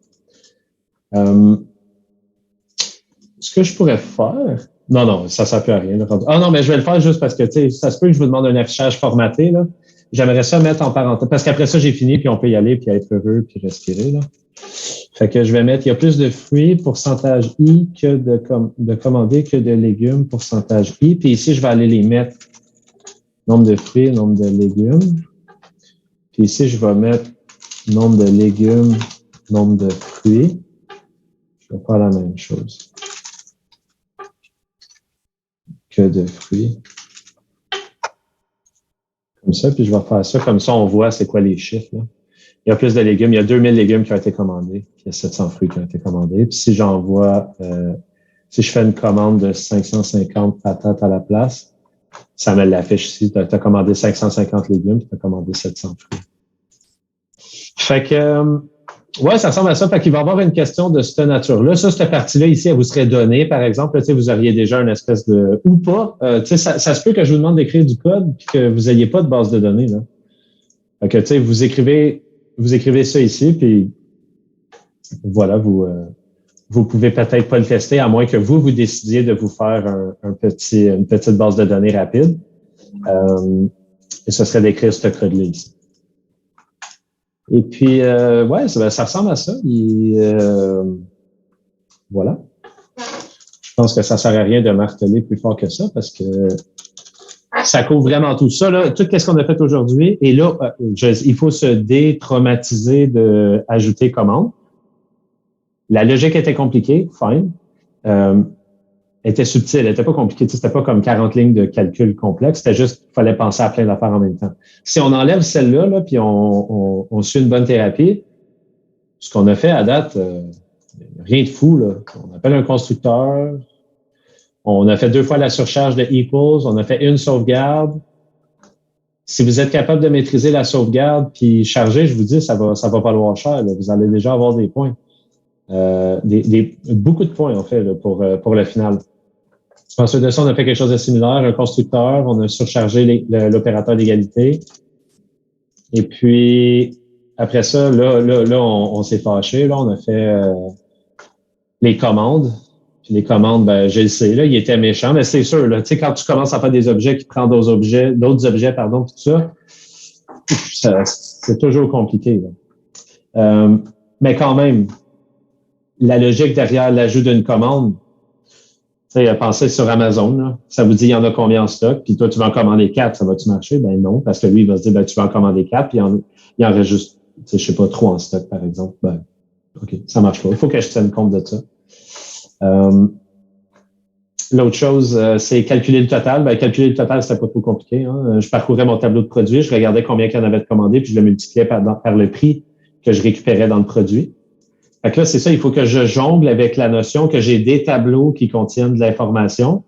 Ce que je pourrais faire... Non, ça ne sert plus à rien. Ah non, mais je vais le faire juste parce que, tu sais, ça se peut que je vous demande un affichage formaté, là. J'aimerais ça mettre en parenthèse, parce qu'après ça, j'ai fini, puis on peut y aller, puis être heureux, puis respirer, là. Fait que je vais mettre, il y a plus de fruits, pourcentage I, que de commandés que de légumes, pourcentage I. Puis ici, je vais aller les mettre nombre de fruits, nombre de légumes. Puis ici, je vais mettre nombre de légumes, nombre de fruits. Je vais faire la même chose que de fruits. Comme ça, puis je vais faire ça. Comme ça, on voit c'est quoi les chiffres, là. Il y a plus de légumes. Il y a 2000 légumes qui ont été commandés. Puis il y a 700 fruits qui ont été commandés. Puis si j'envoie, si je fais une commande de 550 patates à la place, ça me l'affiche ici. Tu as commandé 550 légumes, tu as commandé 700 fruits. Fait que, ouais, ça ressemble à ça. Fait qu'il va y avoir une question de cette nature-là. Ça, cette partie-là, ici, elle vous serait donnée, par exemple. Tu sais, vous auriez déjà une espèce de... Ou pas. Tu sais, ça se peut que je vous demande d'écrire du code puis que vous n'ayez pas de base de données, là. Fait que, tu sais, vous écrivez ça ici, puis voilà, vous pouvez peut-être pas le tester, à moins que vous décidiez de vous faire une petite base de données rapide. Et ce serait d'écrire ce code-là ici. Et puis, ouais, ça ressemble à ça. Voilà. Je pense que ça sert à rien de marteler plus fort que ça, parce que ça couvre vraiment tout ça, là. Tout ce qu'on a fait aujourd'hui. Et là, il faut se détraumatiser de ajouter commande. La logique était compliquée, fine. était subtile, elle était pas compliquée. C'était pas comme 40 lignes de calcul complexe. C'était juste qu'il fallait penser à plein d'affaires en même temps. Si on enlève celle-là, là, puis on suit une bonne thérapie, ce qu'on a fait à date, rien de fou, là. On appelle un constructeur. On a fait 2 fois la surcharge de equals. On a fait une sauvegarde. Si vous êtes capable de maîtriser la sauvegarde puis charger, je vous dis, ça va valoir cher. Là. Vous allez déjà avoir des points. Beaucoup de points, en fait, là, pour le final. Ensuite de ça, on a fait quelque chose de similaire. Un constructeur, on a surchargé l'opérateur d'égalité. Et puis, après ça, là, on s'est fâché. Là, on a fait les commandes. Puis les commandes, ben, je le sais, là, il était méchant, mais c'est sûr, là, tu sais, quand tu commences à faire des objets qui prennent d'autres objets, puis tout ça, c'est toujours compliqué, là. Mais quand même, la logique derrière l'ajout d'une commande, tu sais, pensez sur Amazon, là, ça vous dit il y en a combien en stock, puis toi, tu vas en commander 4, ça va-tu marcher? Ben non, parce que lui, il va se dire, ben, tu vas en commander 4, puis il en reste juste, tu sais, je sais pas, 3 en stock, par exemple. Ben, OK, ça marche pas. Il faut que je tienne compte de ça. L'autre chose, c'est calculer le total. Ben, calculer le total, c'était pas trop compliqué. Hein. Je parcourais mon tableau de produit, je regardais combien qu'il y en avait de commandé, puis je le multipliais par le prix que je récupérais dans le produit. Fait que là, c'est ça, il faut que je jongle avec la notion que j'ai des tableaux qui contiennent de l'information,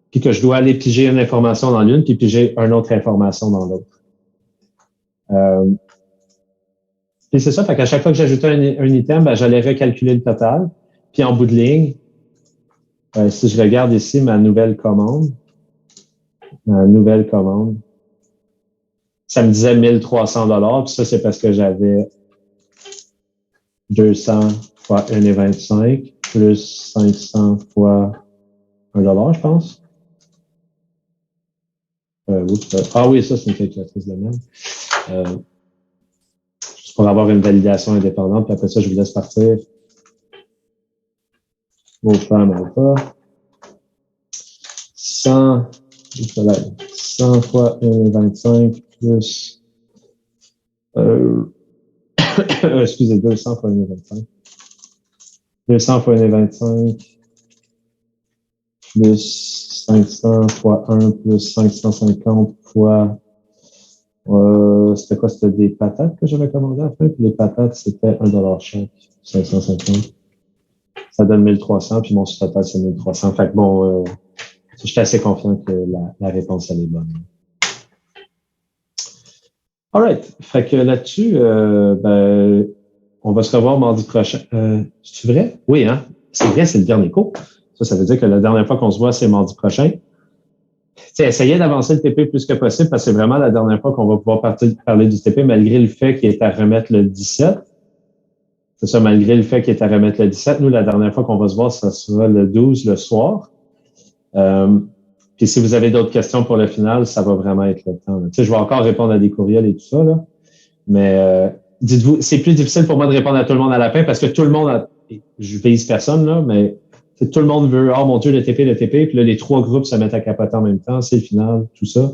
puis que je dois aller piger une information dans l'une, puis piger une autre information dans l'autre. Puis c'est ça, fait qu'à chaque fois que j'ajoutais un item, ben, j'allais recalculer le total. Puis en bout de ligne, si je regarde ici ma nouvelle commande, ça me disait 1300 $. Puis ça, c'est parce que j'avais 200 fois 1,25 plus 500 fois $1, je pense. Ah oui, ça, c'est une calculatrice de même. Juste pour avoir une validation indépendante, puis après ça, je vous laisse partir. Wolfram Alpha. 100 fois 1,25 plus excusez, 200 fois 1,25. 200 fois 1,25 plus 500 fois 1 plus 550 fois c'était quoi? C'était des patates que j'avais commandées à la fin, puis les patates, c'était $1 chaque, 550. Ça donne 1300, puis mon total, c'est 1300. Fait que bon, je suis assez confiant que la réponse, elle est bonne. All right. Fait que là-dessus, ben, on va se revoir mardi prochain. C'est vrai? Oui, hein? C'est vrai, c'est le dernier cours. Ça veut dire que la dernière fois qu'on se voit, c'est mardi prochain. Essayez d'avancer le TP plus que possible parce que c'est vraiment la dernière fois qu'on va pouvoir parler du TP malgré le fait qu'il est à remettre le 17. C'est ça, malgré le fait qu'il est à remettre le 17. Nous, la dernière fois qu'on va se voir, ça sera le 12 le soir. Puis si vous avez d'autres questions pour le final, ça va vraiment être le temps. Je vais encore répondre à des courriels et tout ça, là. Mais dites-vous, c'est plus difficile pour moi de répondre à tout le monde à la fin parce que tout le monde je vise personne, là, mais tout le monde veut, oh mon Dieu, le TP, puis là, les 3 groupes se mettent à capoter en même temps, c'est le final, tout ça.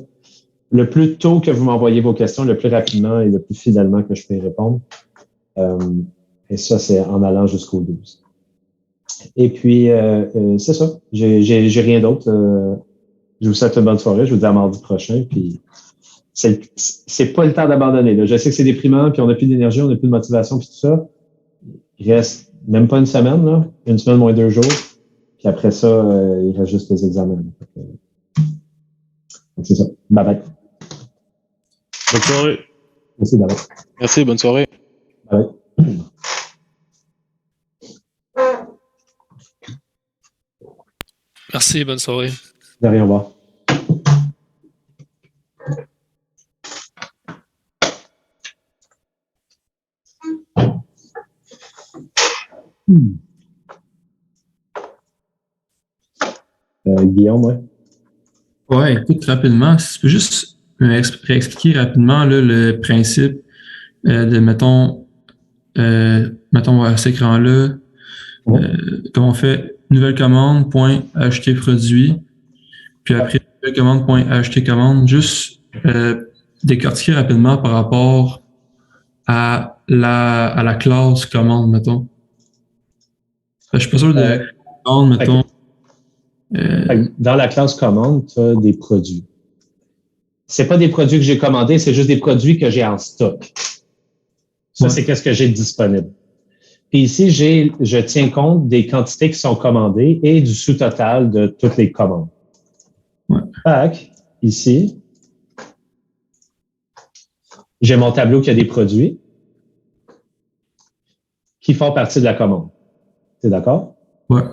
Le plus tôt que vous m'envoyez vos questions, le plus rapidement et le plus fidèlement que je peux y répondre. Et ça, c'est en allant jusqu'au 12. Et puis, c'est ça. J'ai rien d'autre. Je vous souhaite une bonne soirée. Je vous dis à mardi prochain. Puis, c'est pas le temps d'abandonner. Là. Je sais que c'est déprimant, puis on n'a plus d'énergie, on n'a plus de motivation, puis tout ça. Il reste même pas une semaine, là. Une semaine moins 2 jours. Puis après ça, il reste juste les examens. Donc, c'est ça. Bye bye. Bonne soirée. Merci, bye bye. Merci, bonne soirée. Bye bye. Merci, bonne soirée. De rien, au revoir. Guillaume, ouais. Ouais, écoute, rapidement, si tu peux juste réexpliquer rapidement là, le principe de, mettons à cet écran-là, comme on fait nouvelle commande, point acheter produit, puis après nouvelle commande, point acheter commande, juste décortiquer rapidement par rapport à la classe commande, mettons. Je suis pas sûr de comprendre, mettons. Dans la classe commande, tu as des produits. C'est pas des produits que j'ai commandés, c'est juste des produits que j'ai en stock. Ça, c'est qu'est-ce que j'ai disponible. Puis ici, je tiens compte des quantités qui sont commandées et du sous-total de toutes les commandes. Fait ici, j'ai mon tableau qui a des produits qui font partie de la commande. T'es d'accord? Ouais.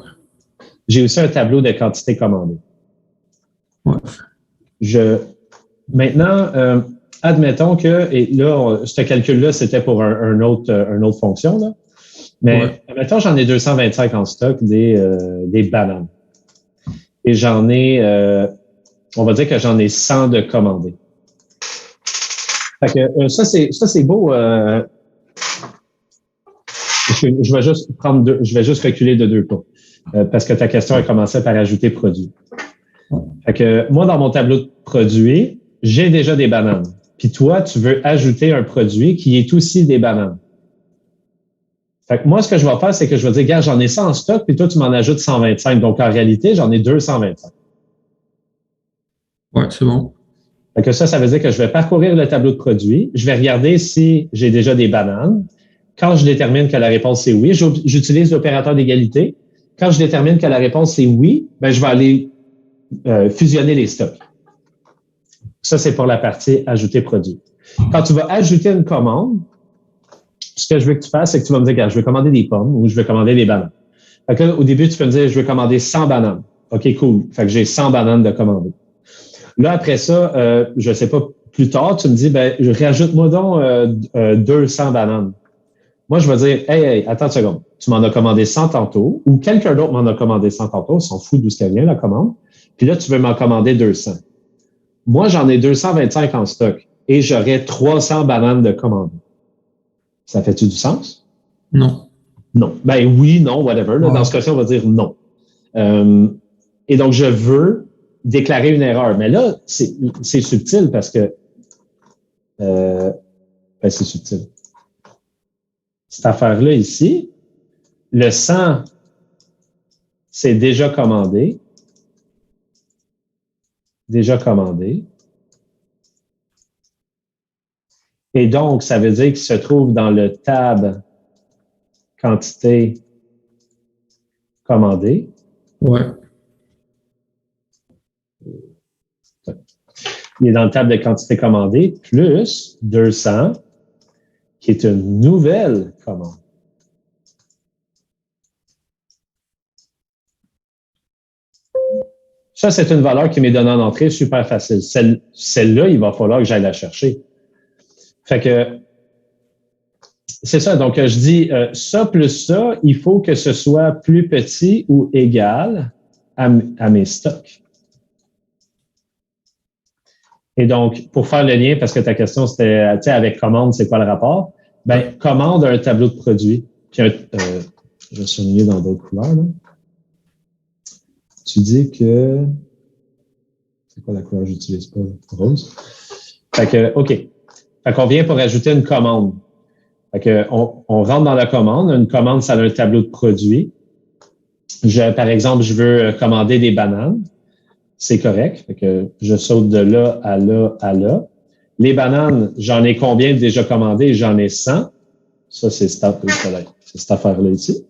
J'ai aussi un tableau de quantités commandées. Ouais. Maintenant, admettons que, et là, ce calcul-là, c'était pour une autre fonction, là. Mais admettons, j'en ai 225 en stock des bananes. Et j'en ai, on va dire que j'en ai 100 de commandés. Fait que ça c'est beau. Je vais juste je vais juste reculer de 2 pas. Parce que ta question a commencé par ajouter produit. Fait que moi, dans mon tableau de produits, j'ai déjà des bananes. Puis toi, tu veux ajouter un produit qui est aussi des bananes. Fait que moi, ce que je vais faire, c'est que je vais dire, regarde, j'en ai 100 en stock, puis toi, tu m'en ajoutes 125. Donc, en réalité, j'en ai 225. Ouais, c'est bon. Fait que ça veut dire que je vais parcourir le tableau de produits. Je vais regarder si j'ai déjà des bananes. Quand je détermine que la réponse est oui, j'utilise l'opérateur d'égalité. Quand je détermine que la réponse est oui, ben je vais aller fusionner les stocks. Ça, c'est pour la partie ajouter produit. Quand tu vas ajouter une commande, ce que je veux que tu fasses, c'est que tu vas me dire, regarde, je vais commander des pommes ou je vais commander des bananes. Fait que là, au début, tu peux me dire, je vais commander 100 bananes. OK, cool. Fait que j'ai 100 bananes de commander. Là, après ça, je sais pas, plus tard, tu me dis, ben, rajoute-moi donc 200 bananes. Moi, je vais dire, hey, attends une seconde. Tu m'en as commandé 100 tantôt, ou quelqu'un d'autre m'en a commandé 100 tantôt, on s'en fout d'où ça vient, la commande. Puis là, tu veux m'en commander 200. Moi, j'en ai 225 en stock et j'aurais 300 bananes de commande. Ça fait-tu du sens? Non. Non. Ben oui, non, whatever. Là, dans ce cas-ci, on va dire non. Et donc, je veux déclarer une erreur. Mais là, c'est subtil parce que c'est subtil. Cette affaire-là ici, le 100, c'est déjà commandé. Déjà commandé. Et donc, ça veut dire qu'il se trouve dans le tab quantité commandée. Ouais. Il est dans le tab de quantité commandée, plus 200, qui est une nouvelle commande. Ça, c'est une valeur qui m'est donnée en entrée, super facile. Celle-là, il va falloir que j'aille la chercher. Fait que, c'est ça. Donc, je dis ça plus ça, il faut que ce soit plus petit ou égal à mes stocks. Et donc, pour faire le lien, parce que ta question, c'était, tu sais, avec commande, c'est quoi le rapport? Ben, commande un tableau de produits. Puis je vais souligner dans d'autres couleurs, là. Tu dis que, c'est quoi la couleur que j'utilise pas? Rose. Fait que, OK. Fait qu'on vient pour ajouter une commande. Fait que, on rentre dans la commande. Une commande, ça a un tableau de produits. Par exemple, je veux commander des bananes. C'est correct. Fait que je saute de là à là à là. Les bananes, j'en ai combien déjà commandées? J'en ai 100. Ça, c'est cette affaire-là ici.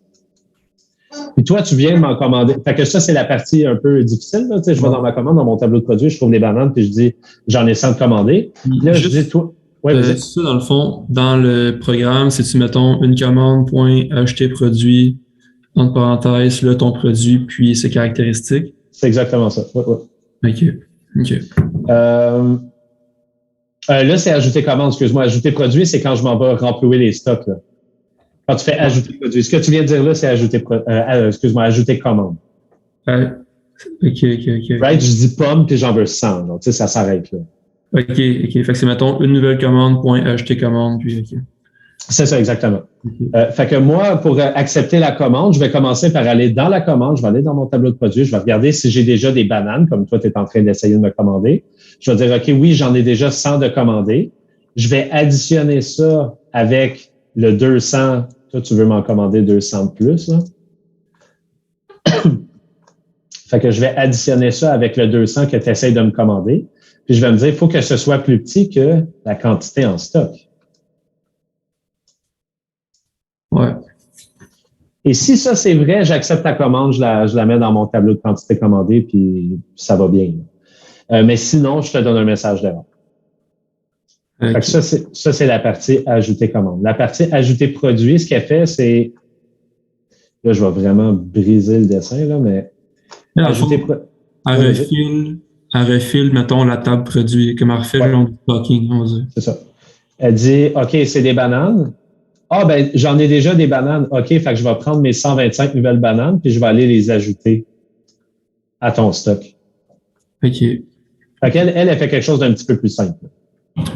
Puis toi, tu viens de m'en commander. Fait que ça, c'est la partie un peu difficile. Là. Tu sais, je vais dans ma commande, dans mon tableau de produits, je trouve les bananes, puis je dis, j'en ai 100 de commandés. Là, je dis, toi... Ouais, ça, dans le fond, dans le programme, c'est-tu, mettons, une commande, point, acheter produit, entre parenthèses, là, ton produit, puis ses caractéristiques? C'est exactement ça. Ouais. OK. Là, c'est ajouter commande, excuse-moi. Ajouter produit, c'est quand je m'en vais remplir les stocks. Là. Quand tu fais ajouter produit. Ce que tu viens de dire là, c'est ajouter ajouter commande. OK. Right? Je dis pomme, puis j'en veux 100. Donc, tu sais, ça s'arrête là. OK. Fait que c'est, mettons, une nouvelle commande, point, acheter commande, puis OK. C'est ça, exactement. Fait que moi, pour accepter la commande, je vais commencer par aller dans la commande, je vais aller dans mon tableau de produits, je vais regarder si j'ai déjà des bananes, comme toi, tu es en train d'essayer de me commander. Je vais dire, OK, oui, j'en ai déjà 100 de commandés. Je vais additionner ça avec le 200. Toi, tu veux m'en commander 200 de plus, là? Fait que je vais additionner ça avec le 200 que tu essaies de me commander. Puis je vais me dire, il faut que ce soit plus petit que la quantité en stock. Ouais. Et si ça, c'est vrai, j'accepte la commande, je la mets dans mon tableau de quantité commandée, puis ça va bien. Mais sinon, je te donne un message d'erreur. Okay. Fait que ça, c'est la partie ajouter commande. La partie ajouter produit, ce qu'elle fait, c'est... Là, je vais vraiment briser le dessin, là, mais... ajouter elle refile, mettons, la table produit, comme elle refile le stocking, on va dire. C'est ça. Elle dit, OK, c'est des bananes. Ah, ben, j'en ai déjà des bananes. OK, fait que je vais prendre mes 125 nouvelles bananes, puis je vais aller les ajouter à ton stock. OK. Fait qu'elle, elle fait quelque chose d'un petit peu plus simple.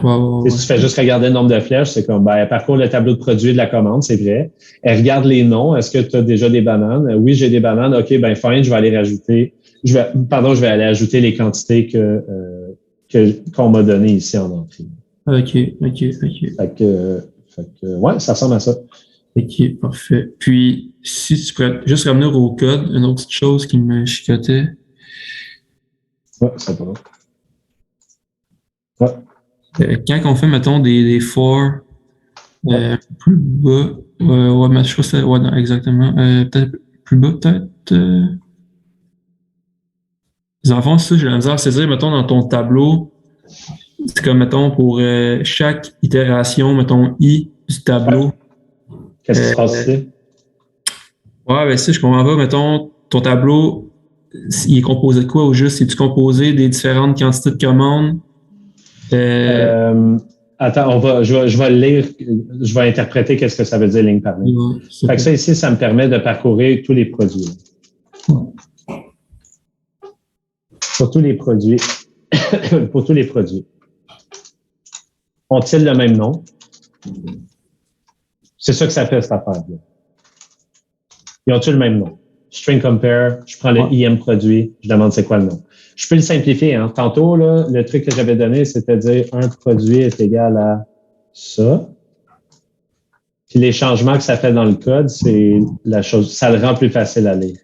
Ouais. Si tu fais juste regarder le nombre de flèches, c'est comme, ben, elle parcourt le tableau de produits de la commande, c'est vrai. Elle regarde les noms. Est-ce que tu as déjà des bananes? Oui, j'ai des bananes. OK, ben, fine, je vais aller rajouter. Je vais aller ajouter les quantités qu'on m'a données ici en entrée. OK. Fait que, ouais, ça ressemble à ça. OK, parfait. Puis, si tu pourrais juste revenir au code, une autre petite chose qui me chicotait. Ouais, c'est pas bon. Ouais. Quand on fait, mettons, des for plus bas, mais je crois que c'est, ouais, non, exactement. Peut-être plus bas, peut-être. Les enfants, ça, j'ai la misère, c'est dire, mettons, dans ton tableau, c'est comme, mettons, pour chaque itération, mettons, I du tableau. Qu'est-ce qui se passe ici? Ouais, ben, si je comprends pas, mettons, ton tableau, il est composé de quoi au juste? Es-tu composé des différentes quantités de commandes? Attends, je vais le lire, je vais interpréter qu'est-ce que ça veut dire ligne par ligne. Ouais, fait que ça ici, ça me permet de parcourir tous les produits. Ouais. Pour tous les produits. Pour tous les produits. Ont-ils le même nom? C'est ça que ça fait, cette affaire-là. Ils ont-ils le même nom? String compare, je prends le IM produit, je demande c'est quoi le nom. Je peux le simplifier. Hein. Tantôt, là, le truc que j'avais donné, c'était de dire un produit est égal à ça. Puis les changements que ça fait dans le code, c'est la chose, ça le rend plus facile à lire.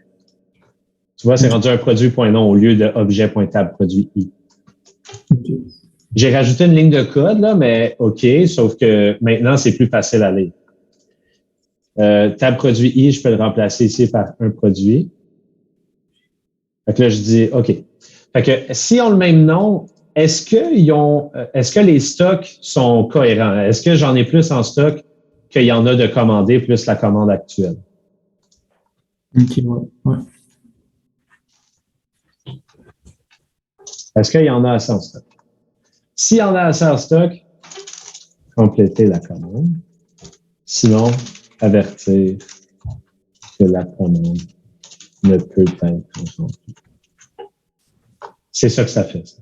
Tu vois, c'est rendu un produit.nom au lieu de objet.tab produit I. Okay. J'ai rajouté une ligne de code, là, mais OK, sauf que maintenant, c'est plus facile à lire. Tab produit I, je peux le remplacer ici par un produit. Fait que là, je dis OK. Fait que si on a le même nom, est-ce que les stocks sont cohérents? Est-ce que j'en ai plus en stock qu'il y en a de commandés plus la commande actuelle? OK, ouais. Est-ce qu'il y en a assez en stock? S'il y en a assez en stock, compléter la commande. Sinon, avertir que la commande ne peut être consommée. C'est ça que ça fait. Ça.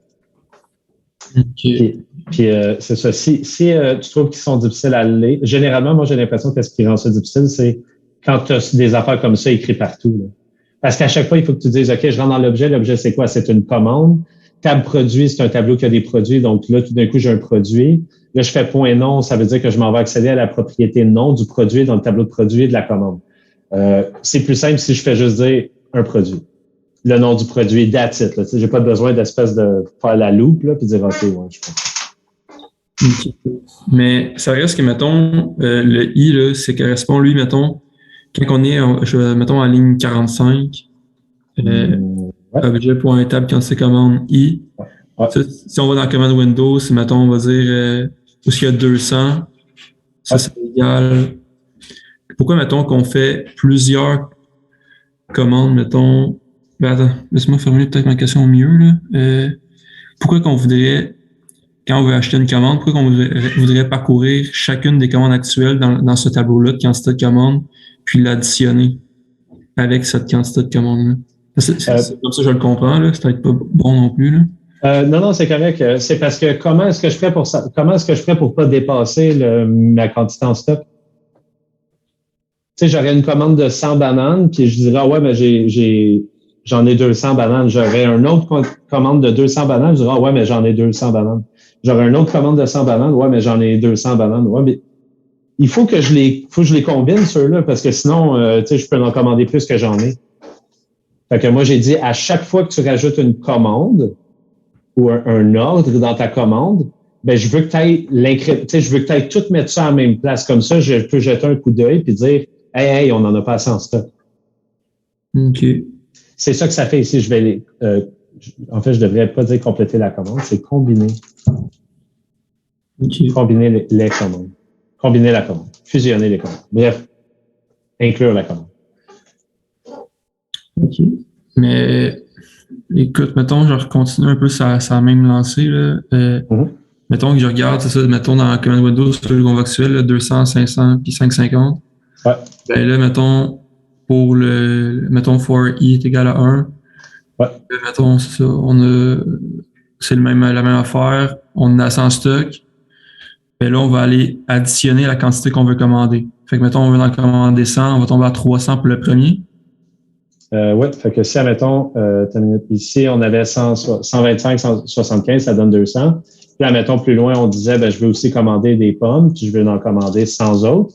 Okay. Puis c'est ça. Si tu trouves qu'ils sont difficiles à lire, généralement, moi, j'ai l'impression que ce qui rend ça difficile, c'est quand tu as des affaires comme ça écrites partout. Là. Parce qu'à chaque fois, il faut que tu dises, OK, je rentre dans l'objet. L'objet, c'est quoi? C'est une commande. Tab produit, c'est un tableau qui a des produits. Donc là, tout d'un coup, j'ai un produit. Là, je fais point nom. Ça veut dire que je m'en vais accéder à la propriété nom du produit dans le tableau de produit de la commande. C'est plus simple si je fais juste dire un produit. Le nom du produit, that's it. J'ai pas besoin d'espèce de faire la loupe là, puis dire OK, ouais, je comprends. Okay. Mais ça reste que, mettons, le I, là, c'est correspond, lui, mettons, quand on est, mettons, en ligne 45, objet.tab quand c'est commande I. Ouais. Ça, si on va dans la commande Windows, mettons, on va dire où il y a 200, ça c'est égal. Pourquoi, mettons, qu'on fait plusieurs commandes, mettons. Ben attends, laisse-moi formuler peut-être ma question au mieux. Là. Pourquoi qu'on voudrait, quand on veut acheter une commande, pourquoi qu'on voudrait parcourir chacune des commandes actuelles dans ce tableau-là de quantité de commandes, puis l'additionner avec cette quantité de commandes-là? C'est comme ça que je le comprends, là. C'est peut-être pas bon non plus. Là. Non, c'est correct. C'est parce que comment est-ce que je ferais pour ça? Comment est-ce que je ferais pour pas dépasser ma quantité en stock? Tu sais, j'aurais une commande de 100 bananes, puis je dirais, ah ouais, mais j'en ai 200 bananes. J'aurais une autre commande de 200 bananes. Je dirais, ah ouais, mais j'en ai 200 bananes. J'aurais une autre commande de 100 bananes. Ouais, mais j'en ai 200 bananes. Ouais, mais il faut que je les combine, ceux-là, parce que sinon, tu sais, je peux en commander plus que j'en ai. Fait que moi, j'ai dit, à chaque fois que tu rajoutes une commande ou un ordre dans ta commande, ben, je veux que tu ailles je veux que tu ailles tout mettre ça à la même place. Comme ça, je peux jeter un coup d'œil puis dire, hey, on n'en a pas assez en stock. OK. C'est ça que ça fait ici. En fait, je devrais pas dire compléter la commande, c'est combiner. OK. Combiner les commandes. Combiner la commande. Fusionner les commandes. Bref, inclure la commande. OK. Mais écoute, mettons, je continue un peu sa même lancée. Là. Mettons que je regarde, c'est ça, mettons dans la commande Windows sur le convoxuel, là, 200, 500 puis 550. Ouais. Ben là, mettons, pour mettons for i est égal à 1. Ouais. Mettons, c'est ça, c'est la même affaire, on a assez en stock. Et là, on va aller additionner la quantité qu'on veut commander. Fait que, mettons, on veut en commander 100, on va tomber à 300 pour le premier. Oui, fait que si, admettons, ici, on avait 125, 175, ça donne 200. Puis, admettons, plus loin, on disait, ben, je veux aussi commander des pommes, puis je veux en commander 100 autres.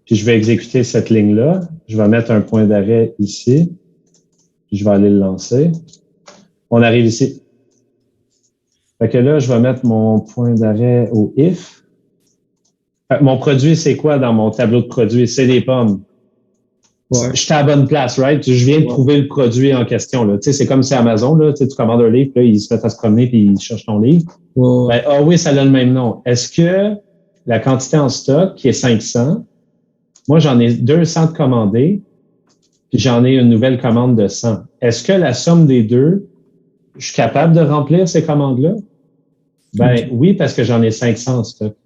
Puis, je vais exécuter cette ligne-là. Je vais mettre un point d'arrêt ici. Puis, je vais aller le lancer. On arrive ici. Fait que là, je vais mettre mon point d'arrêt au if. Fait que mon produit, c'est quoi dans mon tableau de produits? C'est des pommes. Ouais. J'étais à la bonne place, right? Je viens de trouver le produit en question, là. Tu sais, c'est comme si Amazon, là, tu commandes un livre, puis là, ils se mettent à se promener, puis ils cherchent ton livre. Ben, oui, ça a le même nom. Est-ce que la quantité en stock, qui est 500, moi, j'en ai 200 de commandés, puis j'en ai une nouvelle commande de 100. Est-ce que la somme des deux, je suis capable de remplir ces commandes-là? Ben, oui, parce que j'en ai 500 en stock.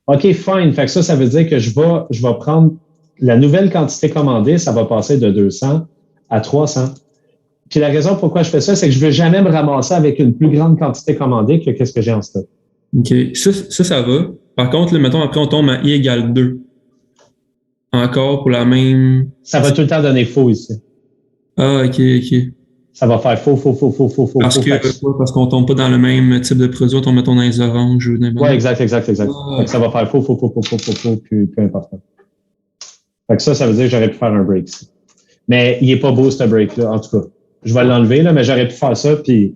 OK, fine. Fait que ça veut dire que je vais prendre la nouvelle quantité commandée, ça va passer de 200 à 300. Puis la raison pourquoi je fais ça, c'est que je veux jamais me ramasser avec une plus grande quantité commandée que qu'est-ce que j'ai en stock. OK. Ça va. Par contre, là, mettons, après, on tombe à i égale 2. Encore pour la même... Ça va tout le temps donner faux ici. Ah, OK. Ça va faire faux. Parce qu'on tombe pas dans le même type de produit, on tombe, mettons, dans les oranges ou dans les... Ouais, exact. Donc, ça va faire faux, puis peu importe. Fait que ça veut dire que j'aurais pu faire un break ici. Mais il est pas beau, ce break-là, en tout cas. Je vais l'enlever, là, mais j'aurais pu faire ça, puis,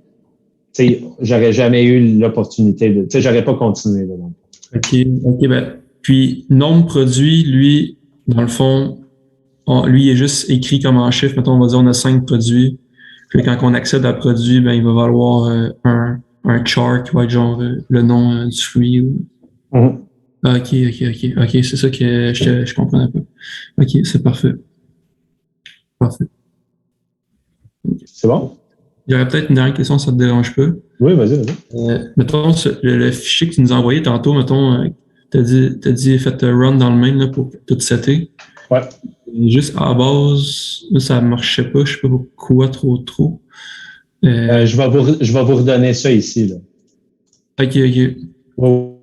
tu sais, j'aurais jamais eu l'opportunité de, tu sais, j'aurais pas continué, là. Donc. OK, ben, puis, nombre produit, lui, dans le fond, lui, il est juste écrit comme en chiffre. Mettons, on va dire, on a 5 produits. Puis, quand on accède à produit, ben, il va valoir un chart qui va être genre le nom du fruit. Mm-hmm. OK, c'est ça que je comprends un peu. OK, c'est parfait. C'est bon? Il y aurait peut-être une dernière question, ça te dérange pas? Oui, vas-y. Mettons, le fichier que tu nous as envoyé tantôt, mettons, t'as dit faites run dans le main là, pour tout setter. Ouais. Et juste à la base, là, ça marchait pas, je sais pas pourquoi trop. Je vais vous redonner ça ici, là. OK. Ouais.